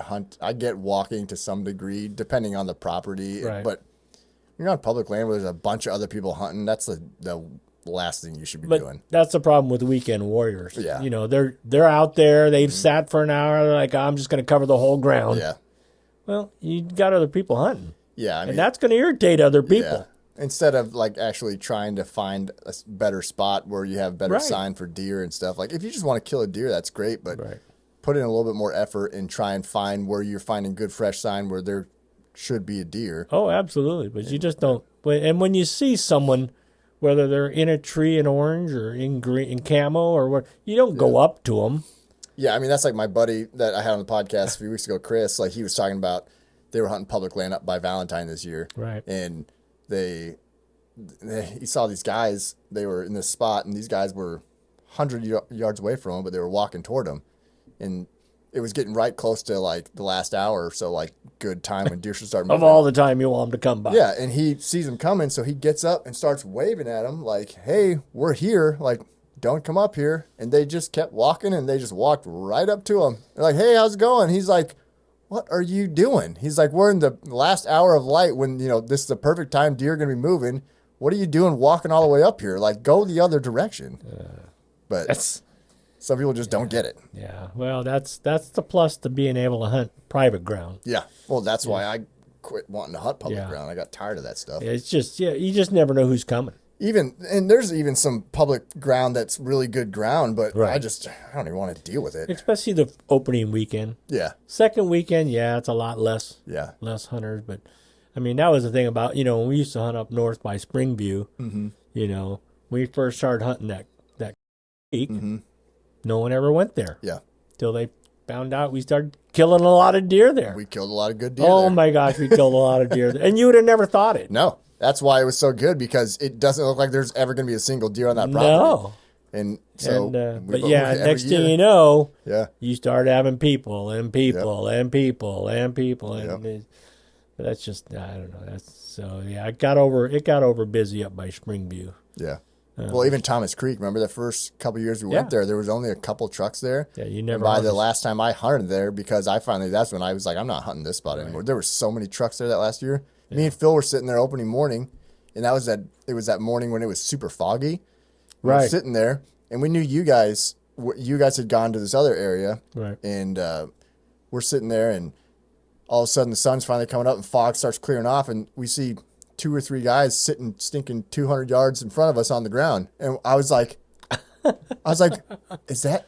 walking to some degree, depending on the property. Right. But you're on public land where there's a bunch of other people hunting. That's the last thing you should be doing. That's the problem with weekend warriors. Yeah. They're out there. They've sat for an hour. They're like, I'm just going to cover the whole ground. Yeah. Well, you got other people hunting. Yeah. And that's going to irritate other people. Yeah. Instead of like actually trying to find a better spot where you have better sign for deer and stuff. Like if you just want to kill a deer, that's great. But put in a little bit more effort and try and find where you're finding good fresh sign where there should be a deer. Oh, absolutely. But you just don't. And when you see someone, whether they're in a tree in orange or in green, in camo or what, you don't go up to them. Yeah, I mean, that's like my buddy that I had on the podcast a few weeks ago, Chris. Like he was talking about they were hunting public land up by Valentine this year. Right. And he saw these guys, they were in this spot, and these guys were 100 yards away from him, but they were walking toward him. And it was getting right close to, like, the last hour or so, like, good time when deer should start moving. Of all the time you want them to come by. Yeah, and he sees them coming, so he gets up and starts waving at them, like, hey, we're here. Like, don't come up here. And they just kept walking, and they just walked right up to him. They're like, hey, how's it going? He's like, what are you doing? He's like, we're in the last hour of light when, this is the perfect time deer are going to be moving. What are you doing walking all the way up here? Like, go the other direction. But some people just don't get it. Yeah. Well, that's the plus to being able to hunt private ground. Yeah. Well, that's why I quit wanting to hunt public ground. I got tired of that stuff. It's just, you just never know who's coming. And there's even some public ground that's really good ground, but I don't even want to deal with it. Especially the opening weekend. Yeah. Second weekend, it's a lot less. Yeah. Less hunters, but I mean, that was the thing about, when we used to hunt up north by Springview, when we first started hunting that creek, no one ever went there. Yeah. Till they found out we started killing a lot of deer there. We killed a lot of good deer there. My gosh, we killed a lot of deer there. And you would have never thought it. No. That's why it was so good, because it doesn't look like there's ever going to be a single deer on that property. No. And so, next thing you know, you start having people and people and people and people. And that's just, I don't know. It got over busy up by Springview. Yeah. Well, even Thomas Creek, remember the first couple of years we went there was only a couple trucks there. Yeah, you never. And by the last time I hunted there, because that's when I was like, I'm not hunting this spot anymore. There were so many trucks there that last year. Yeah. Me and Phil were sitting there opening morning, and it was that morning when it was super foggy. We were sitting there, And we knew you guys had gone to this other area. Right. And we're sitting there, and all of a sudden the sun's finally coming up and fog starts clearing off, and we see 2 or 3 guys sitting stinking 200 yards in front of us on the ground. And I was like, is that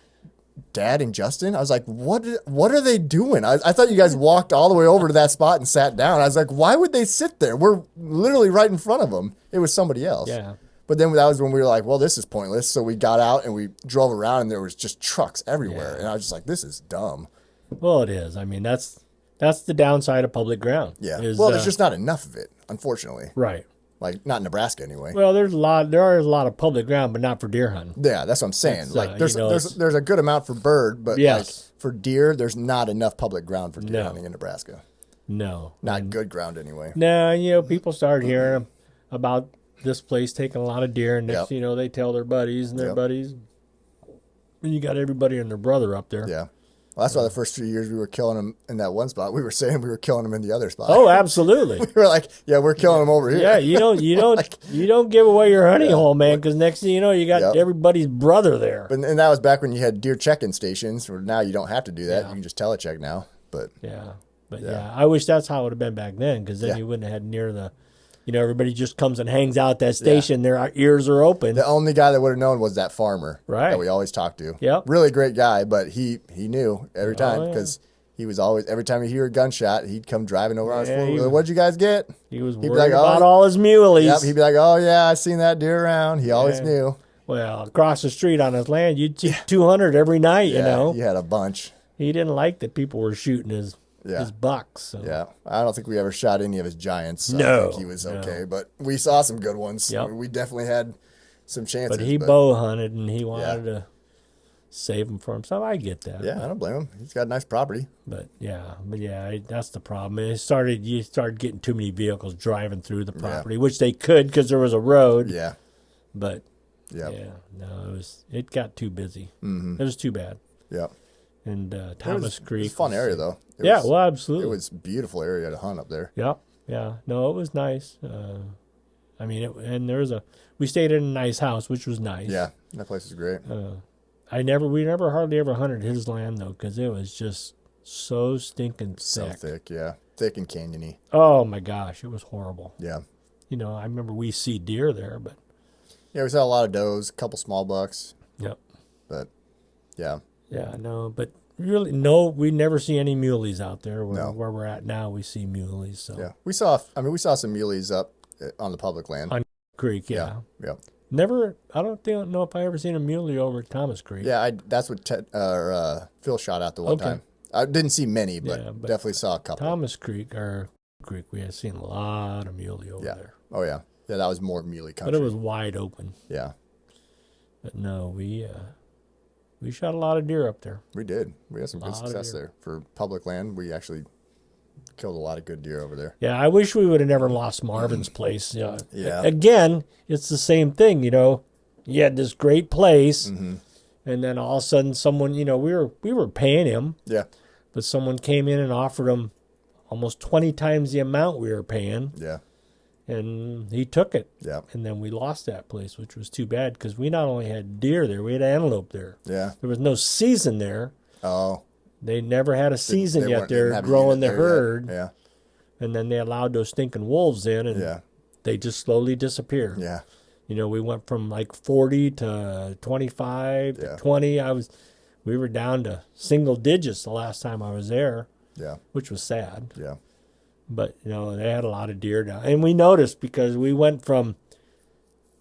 Dad and Justin? I was like, what are they doing? I thought you guys walked all the way over to that spot and sat down. I was like, why would they sit there? We're literally right in front of them. It was somebody else. Yeah. But then that was when we were like, well, this is pointless. So we got out and we drove around, and there was just trucks everywhere. Yeah. And I was just like, this is dumb. Well, it is. I mean, that's the downside of public ground. Yeah. Is, well, there's just not enough of it, unfortunately. right. Like, not in Nebraska anyway. Well, there are a lot of public ground, but not for deer hunting. Yeah, that's what I'm saying. It's, like, there's a good amount for bird, but Yes. like for deer, there's not enough public ground for deer No. hunting in Nebraska. No. Not good ground anyway. No, people start hearing about this place taking a lot of deer, and next Yep. thing you know, they tell their buddies and their Yep. buddies. And you got everybody and their brother up there. Yeah. Well, that's why the first few years we were killing them in that one spot. We were saying we were killing them in the other spot. Oh, absolutely. We were like, yeah, we're killing them over here. Yeah, you don't give away your hunting hole, man, because next thing you know, you got Yep. everybody's brother there. And that was back when you had deer check-in stations. Where now you don't have to do that. Yeah. You can just telecheck now. But Yeah, but Yeah. yeah, I wish that's how it would have been back then, because then Yeah. you wouldn't have had near the, everybody just comes and hangs out at that station. Their ears are open. the only guy that would have known was that farmer Right. that we always talked to. Yep. Really great guy, but he knew every time yeah. because he was always, every time he'd hear a gunshot, he'd come driving over on his Yeah, four-wheeler. What'd you guys get? He was be worried like, about "Oh." all his muleys. Yep. He'd be like, oh, yeah, I seen that deer around. He always Yeah. knew. Well, across the street on his land, you'd see 200 every night, Yeah, he had a bunch. He didn't like that people were shooting his bucks. So. Yeah, I don't think we ever shot any of his giants. So No, I think he was okay, but we saw some good ones. Yep. We definitely had some chances. But he bow hunted, and he wanted to save them for himself. I get that. Yeah, I don't blame him. He's got a nice property. But that's the problem. You started getting too many vehicles driving through the property, which they could because there was a road. Yeah, But yeah, no, it got too busy. Mm-hmm. It was too bad. yeah. And Thomas Creek. It was a fun area though. Absolutely. It was a beautiful area to hunt up there. Yeah, yeah. No, it was nice. I mean, we stayed in a nice house, which was nice. Yeah, that place is great. We never hardly ever hunted his land though, because it was just so stinking thick. So thick, yeah, thick and canyony. Oh my gosh, it was horrible. Yeah, I remember we see deer there, but yeah, we saw a lot of does, a couple small bucks. yep. But yeah, Yeah, no, but really, no, we never see any muleys out there. No. Where we're at now, we see muleys. So yeah, we saw some muleys up on the public land. On Creek, yeah. Never. I don't know if I ever seen a muley over at Thomas Creek. Yeah, that's what Phil shot out the one time. I didn't see many, but, definitely saw a couple. Thomas Creek, we had seen a lot of muley over there. Oh yeah, that was more muley country. But it was wide open. Yeah, But no, we shot a lot of deer up there. we did. We had some good success there for public land. We actually killed a lot of good deer over there. Yeah, I wish we would have never lost Marvin's place. Yeah. Yeah. It's the same thing. You had this great place, Mm-hmm. and then all of a sudden, someone, we were paying him, Yeah, but someone came in and offered him almost 20 times the amount we were paying, yeah, and he took it. yeah, And then we lost that place, which was too bad because we not only had deer there, we had antelope there. yeah. There was no season there. Oh, They never had a season they yet. weren't- didn't They're have a growing the unit there yet. herd, Yeah, and then they allowed those stinking wolves in, and yeah, they just slowly disappeared. yeah, We went from like 40 to 25 Yeah. to 20. We were down to single digits the last time I was there, yeah, which was sad. yeah, But, they had a lot of deer down. And we noticed because we went from,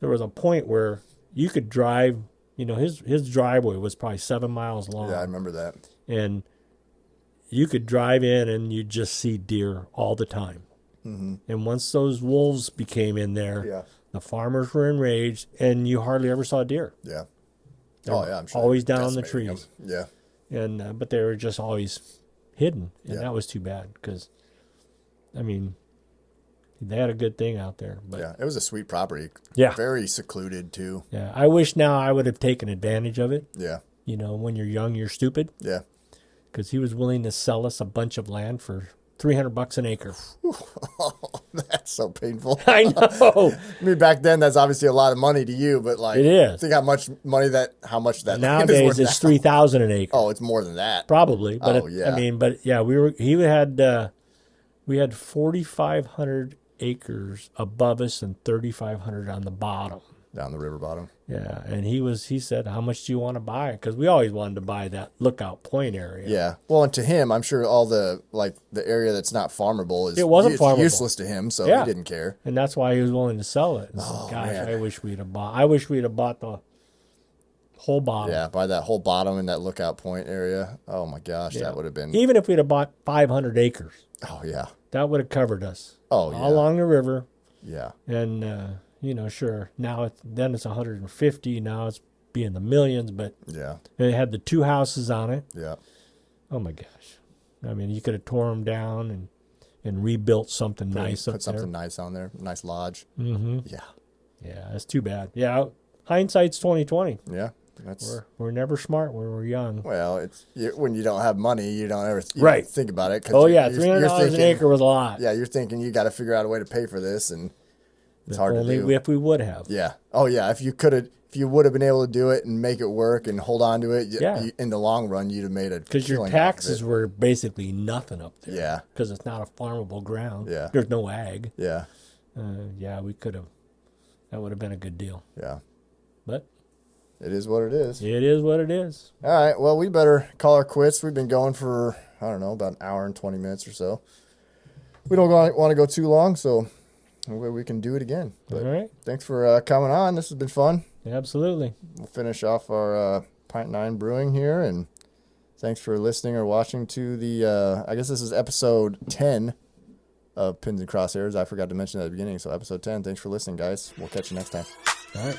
there was a point where you could drive, his driveway was probably 7 miles long. yeah. I remember that. And you could drive in and you'd just see deer all the time. Mm-hmm. And once those wolves became in there, Yeah, the farmers were enraged, and you hardly ever saw deer. yeah. They Oh were yeah, I'm sure. always down in the decimating trees. them. Yeah, And but they were just always hidden, and Yeah. that was too bad because, they had a good thing out there. But yeah. It was a sweet property. Yeah. Very secluded too. yeah, I wish now I would have taken advantage of it. Yeah, When you're young, you're stupid. yeah. Because he was willing to sell us a bunch of land for $300 an acre. That's so painful. I know. I mean, back then, that's obviously a lot of money to you, but like, It is. think how much that land is Nowadays worth it's now. 3,000 an acre. Oh, it's more than that. Probably, but Oh, yeah. I mean, but yeah, we had 4,500 acres above us and 3,500 on the bottom. Down the river bottom. Yeah, and he said, "How much do you want to buy?" Because we always wanted to buy that Lookout Point area. Yeah. Well, and to him, I'm sure all the area that's not farmable is It's farmable. useless to him, so Yeah. he didn't care. And that's why he was willing to sell it. And Oh, gosh, man. I wish we'd have bought the whole bottom. Yeah, by that whole bottom in that Lookout Point area. Oh my gosh, Yeah. that would have been. Even if we'd have bought 500 acres, Oh yeah. that would have covered us. Oh yeah. All along the river. Yeah. And sure, now it's 150. Now it's be in the millions, but Yeah. it had the 2 houses on it. Yeah. Oh my gosh! I mean, you could have tore them down and rebuilt something nice up Put something there. nice on there. Nice lodge. Mm-hmm. Yeah. Yeah, that's too bad. Yeah, hindsight's 2020. Yeah. That's We're never smart when we're young. well. When you don't have money, you don't ever Right. think about it. 'Cause Oh you're- yeah, you're $300 an thinking- acre was a lot. Yeah, you're thinking you got to figure out a way to pay for this, and it's If hard to only do. if we would have. Yeah. Oh yeah. If you would have been able to do it and make it work and hold on to it, Yeah. in the long run, you'd have made a Because your killing off of taxes it. were basically nothing up there. Yeah. Because it's not a farmable ground. Yeah. There's no ag. Yeah. Yeah, we could have. That would have been a good deal. Yeah. But It is what it is. it is what it is. All right. Well, we better call our quits. We've been going for, I don't know, about an hour and 20 minutes or so. We don't want to go too long, so we can do it again. But All right. thanks for coming on. This has been fun. Absolutely. We'll finish off our Pint 9 brewing here, and thanks for listening or watching to the, I guess this is episode 10 of Pins and Crosshairs. I forgot to mention that at the beginning, so episode 10. Thanks for listening, guys. We'll catch you next time. All right.